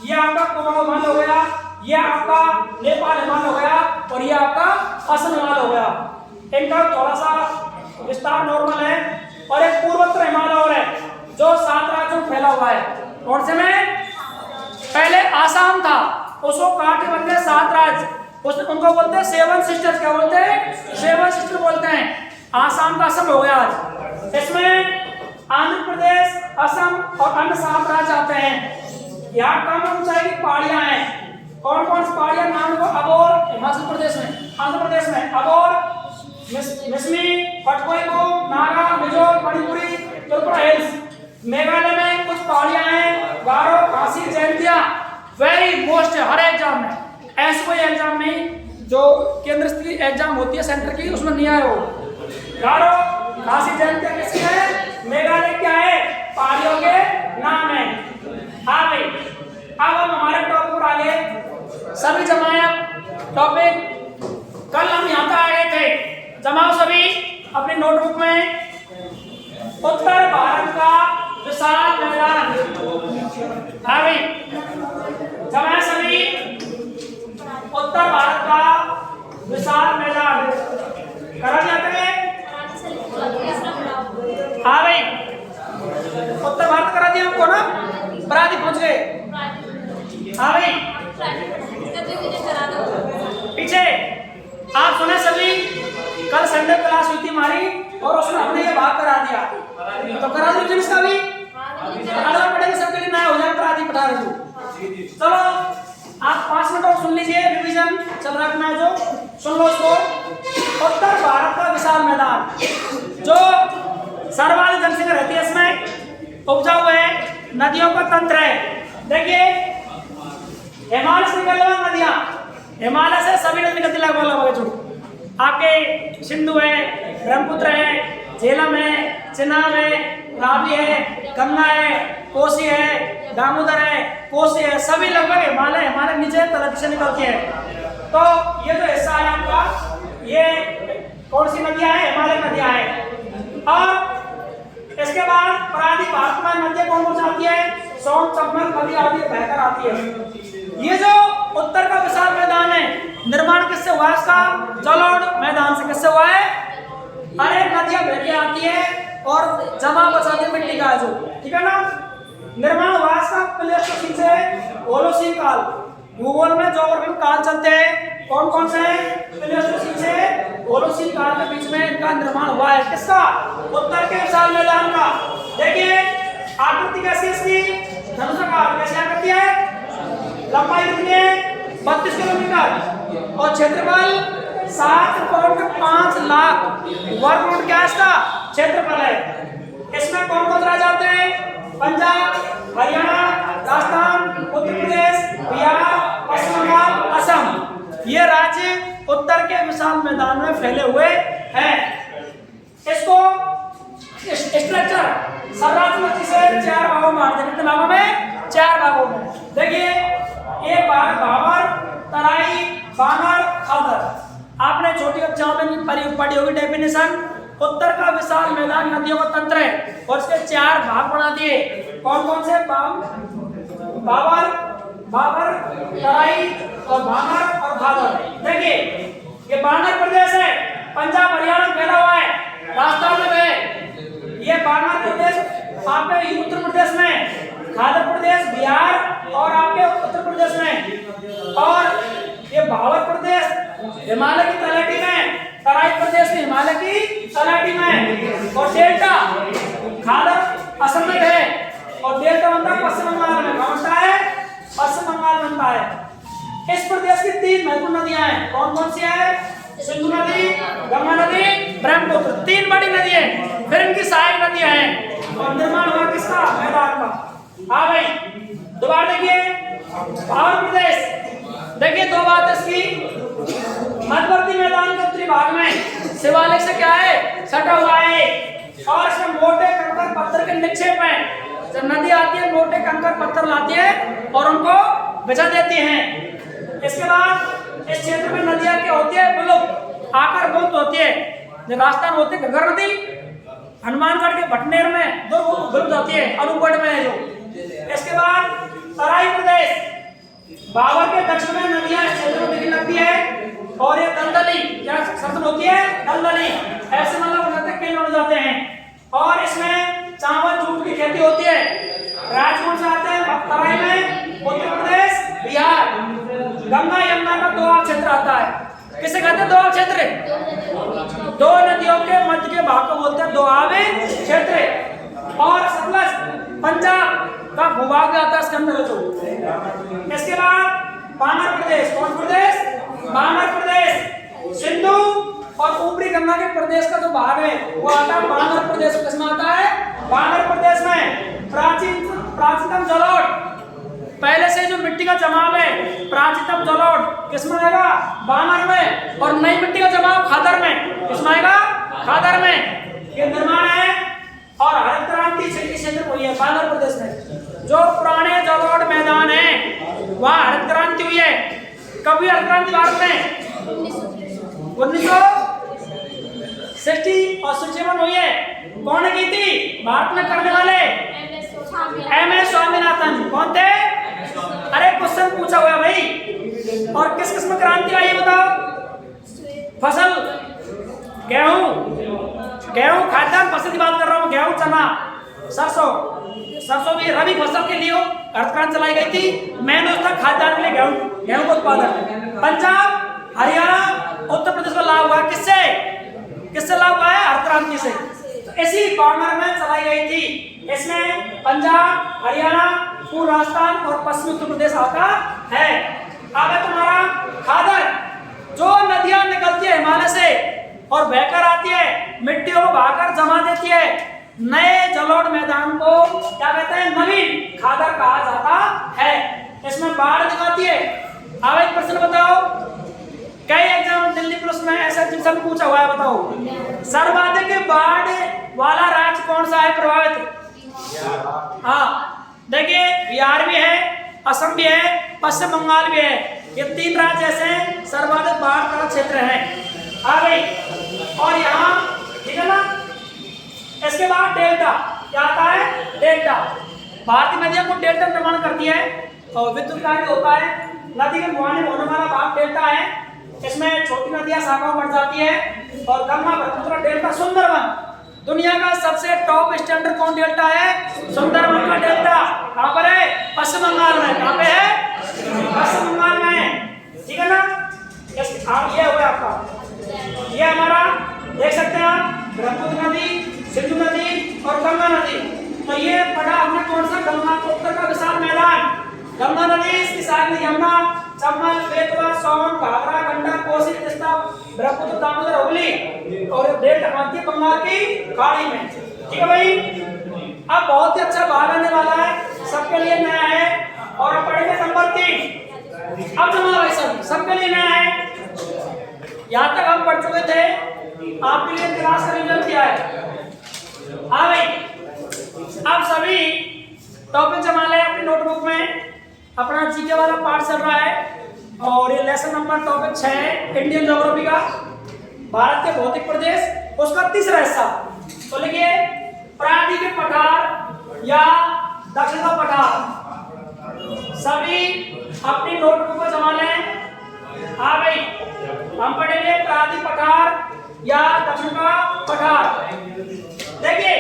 ये आपका कुमाऊं हिमालय हो गया, ये आपका नेपाल हिमालय हो गया, और ये आपका असम हिमालय हो गया। इनका थोड़ा सा विस्तार नॉर्मल है। और एक पूर्वोत्तर हिमालय और है जो 7 राज्यों में फैला हुआ है। कौन से में? पहले आसाम था, उसको काट के बन गए 7 राज्य, उनको बोलते हैं 7 सिस्टर्स। क्या बोलते हैं? 7 सिस्टर बोलते हैं। आसाम का असम हो गया आज। इसमें आंध्र प्रदेश, असम और अन्य 7 राज्य आते हैं। यहाँ कम ऊंचाई की पहाड़ियां हैं। कौन कौन सी पहाड़ियां? नाम को अबोर हिमाचल प्रदेश में, आंध्र प्रदेश में अबोर, मिसमी, पटकोईगुम, नागा, मिजोर, मणिपुरी, त्रिपुरा हिल्स। मेघालय में कुछ पहाड़ियां हैं, गारो, खासी, जयंतिया। वेरी मोस्ट है हर एग्जाम में। ऐसे कोई एग्जाम नहीं जो केंद्र स्थित एग्जाम होती है सेंटर की, उसमें नहीं आया हो। गारो, खासी, जयंतिया किसकी है? मेघालय क्या है? पहाड़ियों के नाम है। हाँ भाई, अब हम हमारे टॉपिक पर आगे सभी जमाए टॉपिक। कल हम यहाँ तक आ गए थे, जमाओ सभी अपनी नोटबुक में। उत्तर भारत का विशाल मैदान। हाँ भाई, जब है सभी उत्तर भारत का विशाल मैदान करा जाते हैं। हाँ भाई, उत्तर भारत करा दिया हमको ना, पराधी पहुंच गए। हाँ भाई, पीछे आप सुने सभी, कल संडे क्लास हुई थी हमारी और उसने हमने ये भाग करा दिया, तो करा दीजिए इसका भी, अगला पढ़ेंगे सबके लिए नया हो जाए पराधी पढ़ा रहे हो। चलो आप 5 मिनट और सुन लीजिए, रिवीजन चल रहा है अपना, जो सुन लो इसको। उत्तर भारत का विशाल मैदान जो सर्वाधिक जनसंख्या रहती है, इसमें उपजाऊ है, नदियों का तंत्र है। देखिए हिमालय से निकलने वाली नदियां, हिमालय से सभी नदी निकलती लगभग आपके सिंधु है, ब्रह्मपुत्र है, झेलम है, चिनाब है, रावी है, गंगा है, कोसी है, दामोदर है, कोसी है, सभी लगभग हिमालय नीचे तलहटी से निकलती है। तो ये जो हिस्सा है आपका, ये कौन सी नदियां हैं? हिमालय नदियां हैं। और इसके बाद पराधी भारत में नदियां कौन कौन सी आती है? सोन, चंबल, नदी आदि बहकर आती है। ये जो उत्तर का विशाल मैदान है, निर्माण किससे हुआ है इसका? जलोढ़ मैदान से। किससे हुआ है? अरे नदियां बह के आती है और जमा बचाती मिट्टी का जो, ठीक है ना। निर्माण हुआ इसका प्लेस्टोसीन से होलोसीन काल। भूगोल में ज्योग्राफिकल काल चलते हैं, कौन कौन से हैं? प्लेस्टोसीन से होलोसीन काल के बीच में इनका निर्माण हुआ है। किसका? उत्तर के विशाल मैदान का। देखिए आकृति कैसी इसकी? धनुषाकार। कैसे आकृति है? लंबाई कितनी है? 32 किलोमीटर और क्षेत्रफल 7.5 लाख वर्ग फुट क्या इसका क्षेत्रफल है। इसमें कौन कौन राज्य आते हैं? पंजाब, हरियाणा, राजस्थान, उत्तर प्रदेश, बिहार, पश्चिम बंगाल, असम। ये राज्य उत्तर के विशाल मैदान में फैले हुए हैं। इसको स्ट्रक्चर संरचना से 4 भागों में बांट दें। कितने भागों में? 4 भागों में। देखिए एक भाग भाबर, तराई, बानर, खादर। आपने छोटी कक्षाओं में पढ़ी होगी डेफिनेशन। उत्तर का विशाल मैदान नदियों का तंत्र है और इसके 4 भाग बना दिए। कौन कौन से? बाबर, तराई और बानर और खादर। देखिए ये बानर प्रदेश है, पंजाब हरियाणा में फैला हुआ है, राजस्थान में है। ये बानर प्रदेश आपके उत्तर प्रदेश में, खादर प्रदेश बिहार और आपके उत्तर प्रदेश में, और ये भावर प्रदेश हिमालय की तलहटी में, तराई प्रदेश हिमालय की तलहटी में, और डेल्टा खादर असम में है और डेल्टा बनता है पश्चिम बंगाल में। बनता है पश्चिम बंगाल बनता है। इस प्रदेश की 3 महत्वपूर्ण नदियां हैं। कौन कौन सी है? सिंधु नदी, गंगा नदी, ब्रह्मपुत्र। 3 बड़ी नदी है, फिर इनकी सहायक नदियां हैं। और निर्माण हुआ किसका? मैदान का। हाँ भाई, दोबारा देखिए भावर प्रदेश। देखिए 2 बात इसकी, मध्यवर्ती मैदान के उत्तरी भाग में शिवालिक से क्या है? सटा हुआ है और इसमें मोटे कंकर पत्थर के निक्षेप हैं। जब नदी आती है मोटे कंकर पत्थर लाती है और उनको बिछा देती हैं। इसके बाद इस क्षेत्र में नदियां क्या होती है? विलुप्त, आकर विलुप्त होती है। जो राजस्थान होती है घग्गर नदी, हनुमानगढ़ के भटनेर में विलुप्त होती है, अनूपगढ़ में है जो। इसके बाद तराई प्रदेश, बाबर के दक्षिण में नदियां इस क्षेत्र में दिखने लगती है और ये दलदली क्या सर्जन होती है? दलदली। ऐसे मतलब केंद्र हो जाते हैं और इसमें चावल जूट की खेती होती है। राज्य कौन से आते हैं? तराई में उत्तर प्रदेश, बिहार। गंगा यमुना का दोआब क्षेत्र आता है। किसे कहते हैं दोआब क्षेत्र? 2 नदियों के मध्य के भाग को बोलते हैं दोआबी क्षेत्र। और सतलज पंजाब का भूभाग आता है इसके अंदर। इसके बाद बानर प्रदेश। कौन प्रदेश? बानर प्रदेश। सिंधु और ऊपरी गंगा के प्रदेश का जो भाग है वो आता है बानर प्रदेश। किसमें आता है? बानर प्रदेश में। प्राचीनतम जलोढ़, पहले से जो मिट्टी का जमाव है, प्राचीनतम जलोढ़ किसमें आएगा? बानर में। और नई मिट्टी का जमाव खादर में। किसमें आएगा? खादर में। ये निर्माण है और हरित क्रांति क्षेत्र हुई है बानर प्रदेश में। जो पुराने जलोढ़ मैदान है वहाँ हरित क्रांति हुई है। कभी हरित क्रांति भारत में 1960 और 67 हुई है। कौन की थी? भारत में करने वाले MS स्वामीनाथन। कौन थे? अरे क्वेश्चन पूछा हुआ है भाई। और किस किस्म क्रांति आई बताओ? फसल, गेहूं खाद्यान्न फसल की बात कर रहा हूँ। गेहूं, चना, सरसों भी रबी फसल के लिए अर्थ क्रांति चलाई गई थी। मेन उसका खाद्यान्न के लिए गेहूं का उत्पादन। पंजाब, हरियाणा, उत्तर प्रदेश को लाभ हुआ किससे लाभ हुआ है? अर्थ क्रांति से। तो इसी कॉर्नर में चलाई गई थी। इसमें पंजाब, हरियाणा, पूर्व राजस्थान और पश्चिमी उत्तर प्रदेश आता है। अब है तुम्हारा खादर, जो नदियां निकलती है हिमालय से और बहकर आती है, मिट्टियों को बहाकर जमा देती है, नए जलोढ़ मैदान को क्या कहते हैं? नवीन खादर कहा जाता है। इसमें बाढ़ दिखाती है। अब एक प्रश्न बताओ, कई एग्जाम दिल्ली पुलिस में ऐसा क्वेश्चन पूछा हुआ है, बताओ सर्वाधिक बाढ़ वाला राज्य कौन सा है प्रभावित? हाँ देखिए, बिहार भी है, असम भी है, पश्चिम बंगाल भी है। ये 3 राज्य ऐसे सर्वाधिक बाढ़ वाला क्षेत्र है। आ गई। और यहाँ ठीक है ना, इसके बाद डेल्टा क्या आता है? डेल्टा भारतीय नदियों को डेल्टा निर्माण करती है और विद्युत कार्य होता है। नदी के मुहाने में होने वाला भाग डेल्टा है। इसमें छोटी नदियां शाखाओं बढ़ जाती है और गंगा ब्रह्मपुत्र डेल्टा। सुंदरवन दुनिया का सबसे टॉप स्टैंडर्ड कौन डेल्टा है? सुंदरवन का डेल्टा। कहाँ पर है? पश्चिम बंगाल में। कहाँ पे है? पश्चिम बंगाल में। ठीक है ना। ये हुआ आपका, ये हमारा देख सकते हैं आप, ब्रह्मपुत्र नदी, सिंधु नदी और गंगा नदी। तो ये पढ़ा हमने कौन सा? गंगा को उत्तर का विशाल मैदान। गंगा नदी, इसकी सागर यमुना, चंबल, बेतवा, सोन, घाघरा, गंडक, कोसी, तीस्ता, ब्रह्मपुत्र, दामोदर, हुगली और डेल्टा आती है बंगाल की खाड़ी में। ठीक है भाई। अब बहुत ही अच्छा भाग आने वाला है, सबके लिए नया है। और पढ़ेंगे नंबर 3। अब जमा भाई सबके लिए नया है। यहाँ तक हम पढ़ चुके थे, आपके लिए क्लास का रिजल्ट क्या है? हाँ भाई, अब सभी टॉपिक जमा ले अपनी नोटबुक में। अपना जीके वाला पार्ट चल रहा है और ये लेसन नंबर टॉपिक 6 है, इंडियन ज्योग्राफी का, भारत के भौतिक प्रदेश, उसका तीसरा हिस्सा। तो लिखिए, प्रांतीय के पठार या दक्षिण का पठार। सभी अपनी नोटबुक को जमा लें। हाँ भाई, हम पढ़ेंगे प्रांतीय पठार या दक्षिण का पठार। देखिए,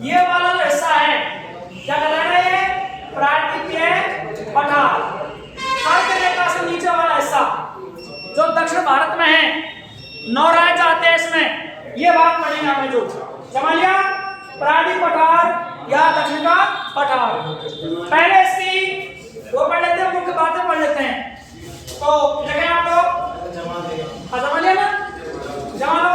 ये वाला जो हिस्सा है क्या कहलाता है? प्रांतीय पठार। कर्क रेखा से नीचे वाला हिस्सा जो दक्षिण भारत में है, 9 राज्य आते हैं इसमें। ये बात पढ़ेंगे हमें, जो समझ लिया? प्रांतीय पठार या दक्षिण का पठार। पहले इसकी वो पढ़ लेते हैं, मुख्य बातें पढ़ लेते हैं। तो लिखें आप लोग, समझ लिया ना? जमा लो।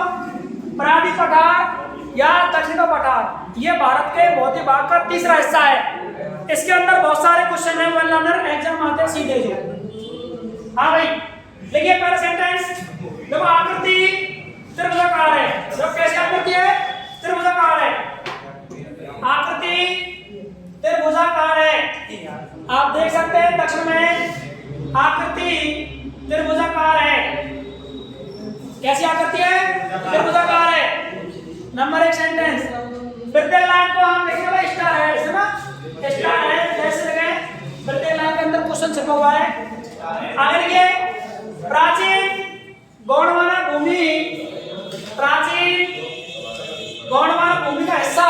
प्रांतीय पठार या दक्षिण का पठार, ये भारत के भौतिक भाग का तीसरा हिस्सा है। इसके अंदर बहुत सारे क्वेश्चन है, वन लाइनर एग्जाम आते हैं सीधे जो। हाँ भाई, देखिए पहला सेंटेंस, देखो आकृति त्रिभुजाकार है। जो कैसी आकृति है? त्रिभुजाकार है। आकृति त्रिभुजाकार है। आप देख सकते हैं दक्षिण में आकृति त्रिभुजाकार है। कैसी आकृति है? त्रिभुजाकार है। Number 1 sentence. प्रत्येक लाइन को हम लिखेंगे भाई स्टार है, ऐसे ना स्टार है, जैसे लगे प्रत्येक लाइन के अंदर क्वेश्चन छिपा हुआ है। आगे लिखिए, प्राचीन गौड़वाना भूमि, प्राचीन गौड़वाना भूमि का हिस्सा,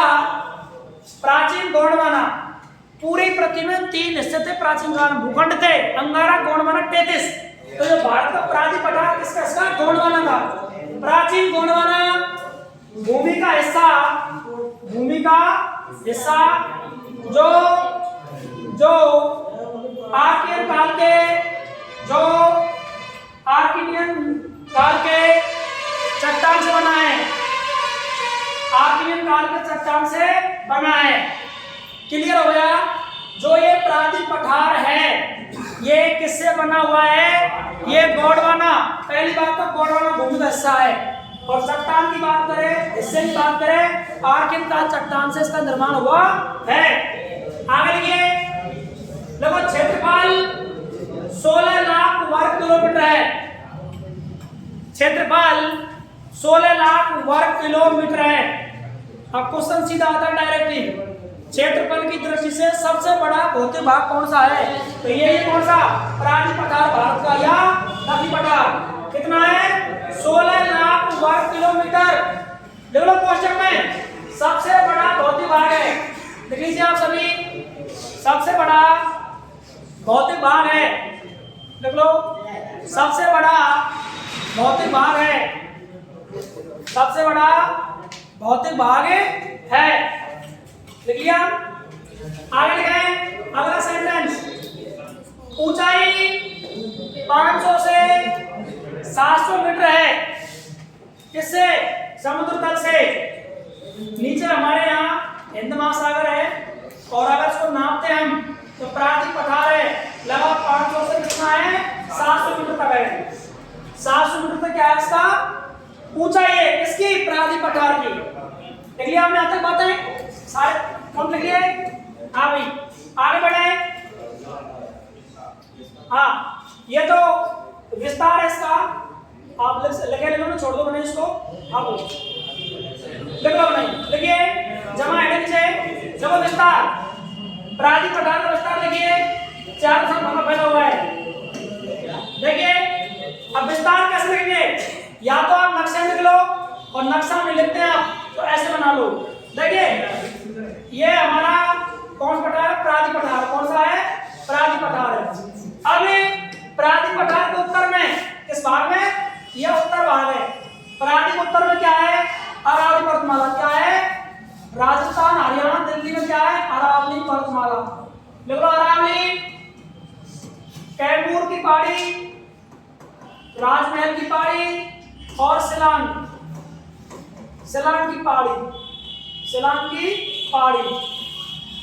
प्राचीन गौड़वाना पूरी पृथ्वी में 3 हिस्से थे प्राचीन काल में, भूखंड थे, अंगारा, गोंडवाना, टेथिस। तो जो भारत का प्रांतीय पठार किसका हिस्सा? गोंडवाना था। प्राचीन गोंडवाना भूमि का हिस्सा, भूमि का हिस्सा जो आर्कियन काल के, जो आर्कियन काल के चट्टान से बना है, आर्कियन काल के चट्टान से बना है। क्लियर हो गया? जो ये प्रांतीय पठार है, ये किससे बना हुआ है? ये गोंडवाना, पहली बात तो गोंडवाना भूमि का हिस्सा है। और चट्टान की बात करें, हिस्से की बात करें, आर्कियन काल चट्टान से इसका निर्माण हुआ है। आगे लिखिए, देखो क्षेत्रफल 16 लाख वर्ग किलोमीटर है। क्षेत्रफल 16 लाख वर्ग किलोमीटर है। अब क्वेश्चन सीधा आता है डायरेक्टली, क्षेत्रफल की दृष्टि से सबसे बड़ा भौतिक भाग कौन सा है? तो ये कौन सा? प्रांतीय पठार भारत का या नदी पठार। कितना है? 16 लाख वर्ग किलोमीटर। देख लो क्वेश्चन में, सबसे बड़ा भौतिक भाग है। देख लीजिए आप सभी, सबसे बड़ा भौतिक भाग है। देख लो, सबसे बड़ा भौतिक भाग है, सबसे बड़ा भौतिक भाग है। लिख लिया? आगे लिखें अगला सेंटेंस। ऊंचाई 500 से 700 मीटर है। किससे? समुद्र तल से। नीचे हमारे यहाँ हिंद महासागर है, और अगर इसको नापते हम तो प्रांतीय पठार है, लगभग 500 से कितना है? 700 मीटर तक है। 700 मीटर तक क्या है इसका ऊंचाई है? किसकी? प्रांतीय पठार की। देख लिया हमने यहाँ तक बातें सारे कौन लिख लिए? हाँ भाई, आगे बढ़े। हाँ, ये तो विस्तार है इसका, आप लिखे लो ना, छोड़ दो नहीं इसको। हाँ बोलो, लिख लो नहीं लिखिए, जमा है नीचे। जब विस्तार, प्रांतीय पठार का विस्तार लिखिए, 4 भाग फैला हुआ है। देखिए अब विस्तार कैसे लिखेंगे? या तो आप नक्शे में लिख लो, और नक्शा में लिखते हैं आप तो ऐसे बना लो। देखिए ये हमारा कौन सा पठार है? प्रांतीय पठार। कौन सा है? प्रांतीय पठार है। अब प्रांतीय पठार के उत्तर में किस भाग में? यह उत्तर भाग है। प्रांतीय उत्तर में क्या है? अरावली पर्वतमाला। क्या है? राजस्थान, हरियाणा, दिल्ली में क्या है? अरावली पर्वतमाला। लिख लो अरावली, कैमूर की पहाड़ी, राजमहल की पहाड़ी, और शिलांग की पहाड़ी, शिलांग की पहाड़ी।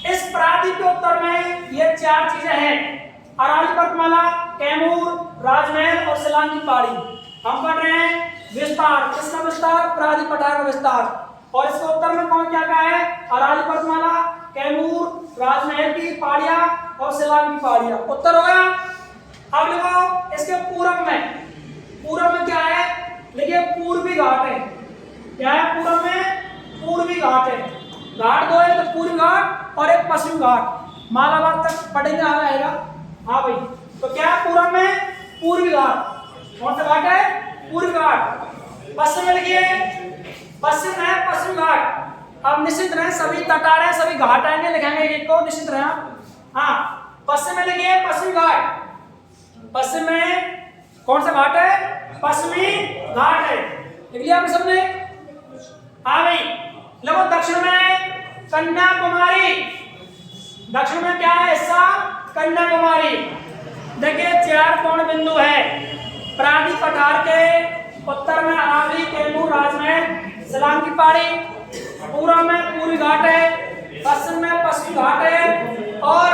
इस प्रांतीय के उत्तर में ये 4 चीजें हैं: अरावली पर्वतमाला, कैमूर, राजमहल और शिलांग की पहाड़ी। हम पढ़ रहे हैं विस्तार। किसका विस्तार? प्रांतीय पठार का विस्तार। और इसके उत्तर में कौन क्या क्या है? अरावली पर्वतमाला, कैमूर, राजमहल की पहाड़ियां और शिलांग की पहाड़ियां। उत्तर हो गया। अब देखो इसके पूर्व में, पूर्व में क्या है? देखिए पूर्वी घाट है। क्या है पूर्व में? पूर्वी घाट है। घाट 2 है, तो पूर्वी घाट और एक पश्चिमी घाट। मालाबार तक पढ़ेंगे, आएगा। हाँ भाई, तो क्या है पूर्व में? पूर्वी घाट। कौन सा घाट है? पूर्वी घाट। पश्चिम में लिखिए, पश्चिम है पश्चिमी घाट। अब निश्चित रहे, सभी तटार है, सभी घाट आएंगे, लिखेंगे एक को, निश्चित रहे। हाँ, पश्चिम में लिखिए पश्चिमी घाट। पश्चिम में कौन सा घाट है? पश्चिमी घाट है। लिख लिया आपने सबने? हाँ भाई, देखो दक्षिण में कन्याकुमारी। दक्षिण में क्या है हिस्सा? कन्याकुमारी। देखिए 4 कोण बिंदु है। प्रांतीय पठार के उत्तर में अरावली, कैमूर, राजमहल, शिलांग की पहाड़ी। पूर्व में पूर्वी घाट है, पश्चिम में पश्चिमी घाट है, और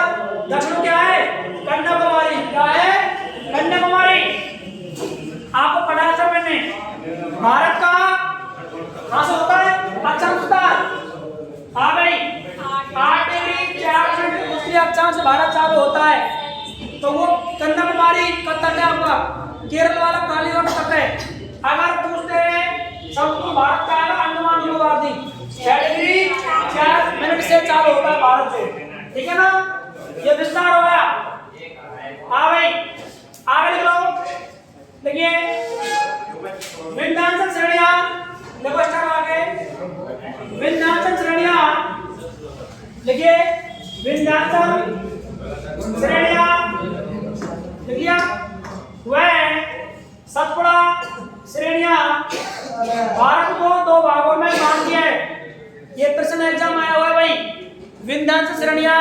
दक्षिण क्या है? कन्याकुमारी। क्या है? कन्याकुमारी। आपको पढ़ाया था मैंने, भारत का कहां से होता है? अक्षांश उत्तर। हाँ भाई, 8 डिग्री 4 मिनट उत्तरी अक्षांश से भारत चालू होता है। तो वो कन्याकुमारी का तट है आपका, केरल वाला कालीगढ़ तट है। अगर पूछते हैं संपूर्ण भारत का है अंडमान निकोबार द्वीप, 6 डिग्री 4 मिनट से चालू होता है भारत से। ठीक है ना? ये विस्तार हो गया। हाँ भाई, आगे लिख लो। देखिए विंध्याचल श्रेणियां, देखो स्टार आगे। विंध्याचल श्रेणियां लिखिए, विंध्याचल श्रेणियां लिख लिया। वह सतपुड़ा श्रेणियां भारत को 2 भागों में बांटती है। ये प्रश्न एग्जाम आया हुआ है भाई। विंध्याचल श्रेणियां,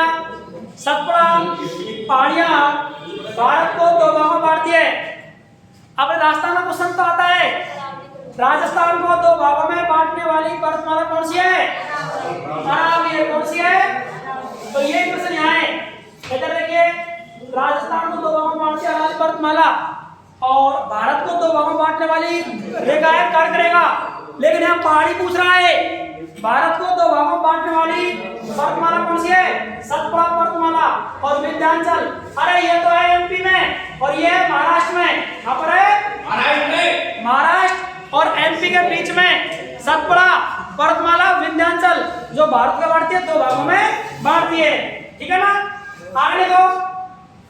सतपुड़ा पहाड़ियां भारत को 2 भागों में बांटती है। अब राजस्थान में क्वेश्चन तो आता है, राजस्थान को 2 भागों में बांटने वाली पर्वतमाला कौन सी है? अरावली है। कौन सी है? तो ये क्वेश्चन यहाँ है। इधर देखिए, राजस्थान को 2 भागों में बांटती है अरावली पर्वतमाला, और भारत को 2 भागों में बांटने वाली रेखा है कर्क रेखा। लेकिन यहाँ पहाड़ी पूछ रहा है, भारत को 2 भागों में बांटने वाली पर्वतमाला कौन सी है? सतपुड़ा पर्वतमाला और विंध्याचल। अरे ये तो है एमपी में, और ये है महाराष्ट्र में। कहाँ पर है? महाराष्ट्र में। महाराष्ट्र और एमपी के बीच में सतपुड़ा पर्वतमाला विंध्याचल जो भारत को बांटती है, 2 भागों में बांटती है। ठीक है ना। आगे देखो,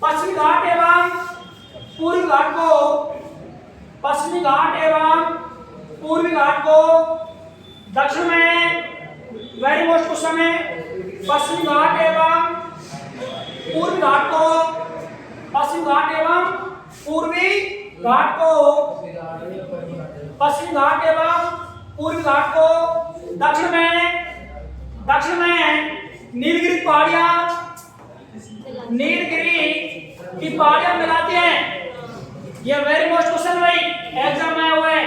पश्चिमी घाट एवं पूर्वी घाट को, पश्चिमी घाट एवं पूर्वी घाट को दक्षिण में, वेरी मोस्ट क्वेश्चन है, पश्चिमी घाट एवं पूर्वी घाट को, पश्चिमी घाट एवं पूर्वी घाट को, पश्चिमी घाट एवं पूर्वी घाट को दक्षिण में नीलगिरी पहाड़ियां, नीलगिरी की पहाड़ियां मिलाती हैं। ये वेरी मोस्ट क्वेश्चन भाई, एग्जाम में हुआ है,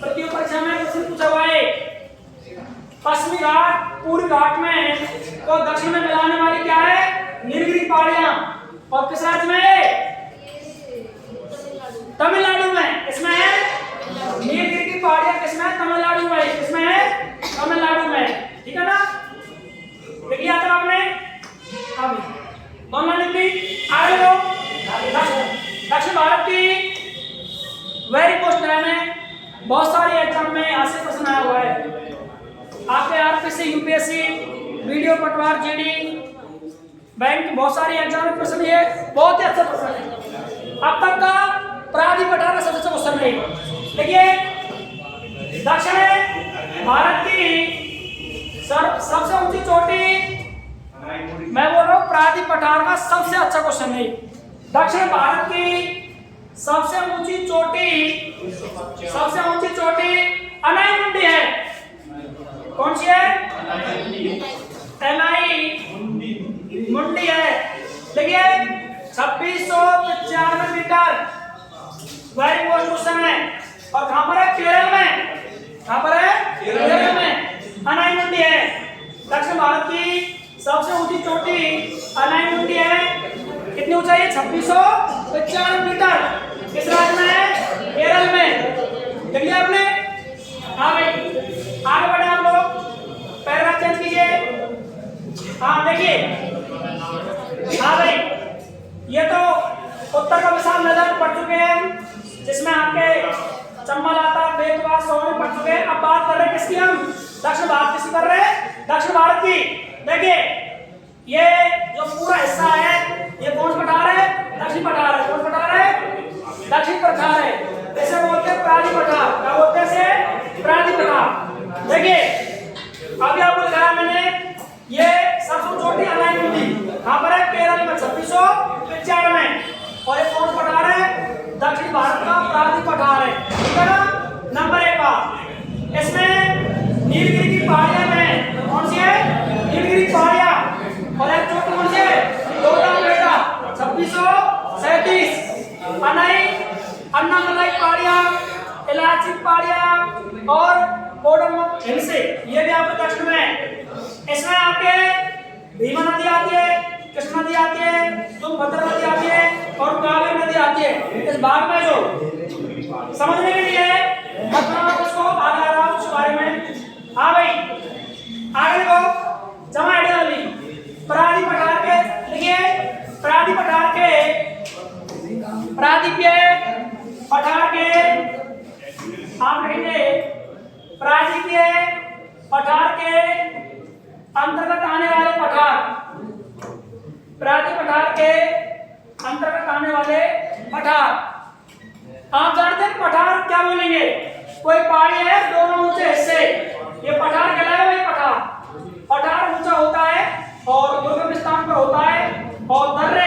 प्रतियोगी परीक्षा में क्वेश्चन पूछा हुआ है। पश्चिमी घाट पूर्वी घाट में को दक्षिण में मिलाने वाली क्या है? नीलगिरी पहाड़ियां। और किस राज्य में है? तमिलनाडु में। इसमें है नीलगिरी की पहाड़ियां, किसमें? तमिलनाडु में। किसमें है? तमिलनाडु में। ठीक है ना। देख लिया था आपने? हाँ भाई, दोनों लिख ली। आगे लो, दक्षिण भारत की वेरी पोस्ट है, बहुत सारे एग्जाम में ऐसे प्रश्न आया हुआ है। आपके आरपीसी, यूपीएससी, वीडियो पटवार, जीडी, बैंक, बहुत सारे एग्जाम में प्रश्न, ये बहुत ही अच्छा प्रश्न है। अब तक का प्राधि पठार का सबसे अच्छा क्वेश्चन है। देखिए, दक्षिण भारत की सबसे ऊंची चोटी, मैं बोल रहा हूं प्राधि पठार का सबसे अच्छा क्वेश्चन है। दक्षिण भारत की सबसे ऊंची चोटी अनाई मुंडी है। कौन सी है? अनाई मुंडी है। देखिए, 2695 मीटर, वेरी मोस्ट क्वेश्चन है। और कहां पर है? केरल में। कहां पर है? केरल में अनाई मुंडी है। दक्षिण भारत की सबसे ऊंची चोटी अनाई मुंडी है। कितनी ऊंचाई है? 2695 मीटर। किस राज्य में है? केरल में। देख लिया आपने? हाँ भाई, आगे बढ़े आप लोग, पैराग्राफ चेंज कीजिए। हाँ देखिए, हाँ भाई, ये तो उत्तर का विशाल मैदान पढ़ चुके हैं, जिसमें आपके चंबल आता, बेतवा, सोने पढ़ चुके हैं। अब बात कर रहे हैं किसकी? हम दक्षिण भारत की कर रहे हैं, दक्षिण भारत की। देखिए, ये जो पूरा हिस्सा है, ये कौन पठार है? दक्षिण पठार है। कौन पठार है? दक्षिण पठार है। इसे बोलते हैं प्राधि पठार। क्या बोलते हैं इसे? प्राधि पठार। देखिए, अभी आपको दिखाया मैंने, ये सबसे चोटी अनाई मुंडी कहां पर है? केरल में, 2695 में। और ये कौन पठार है? दक्षिण भारत का प्राधि पठार है। ठीक है ना। नंबर 1 बात, इसमें नीलगिरी की पहाड़ियां में कौन सी है? नीलगिरी पहाड़ियां। और एक चोटी कौन सी है? दोदा बेटा, 2637। अनाई, अन्नामलाई पहाड़ियां, इलायची पहाड़ियां और कोडम हिलसे, ये भी आपके दक्षिण में है। इसमें आपके भीमा नदी आती है, कृष्ण नदी आती है, तुंगभद्रा नदी आती है और कावेरी नदी आती है। इस भाग में जो समझने के लिए मतलब उसको आगे आ रहा हूं उस बारे में। हाँ भाई, आगे को जमा आइडिया वाली प्राधि पठार के, देखिए प्राधि पठार के, प्राधिप्य पठार के, आप कहेंगे प्राधिप्य पठार के अंतर्गत आने वाले पठार, प्राधि पठार के अंतर्गत आने वाले पठार। आप जानते हैं पठार क्या बोलेंगे? कोई पहाड़ी है, दोनों ऊंचे हिस्से, ये पठार कहलाएगा भाई। पठार ऊंचा होता है और दुर्गम स्थान पर होता है और दर्रे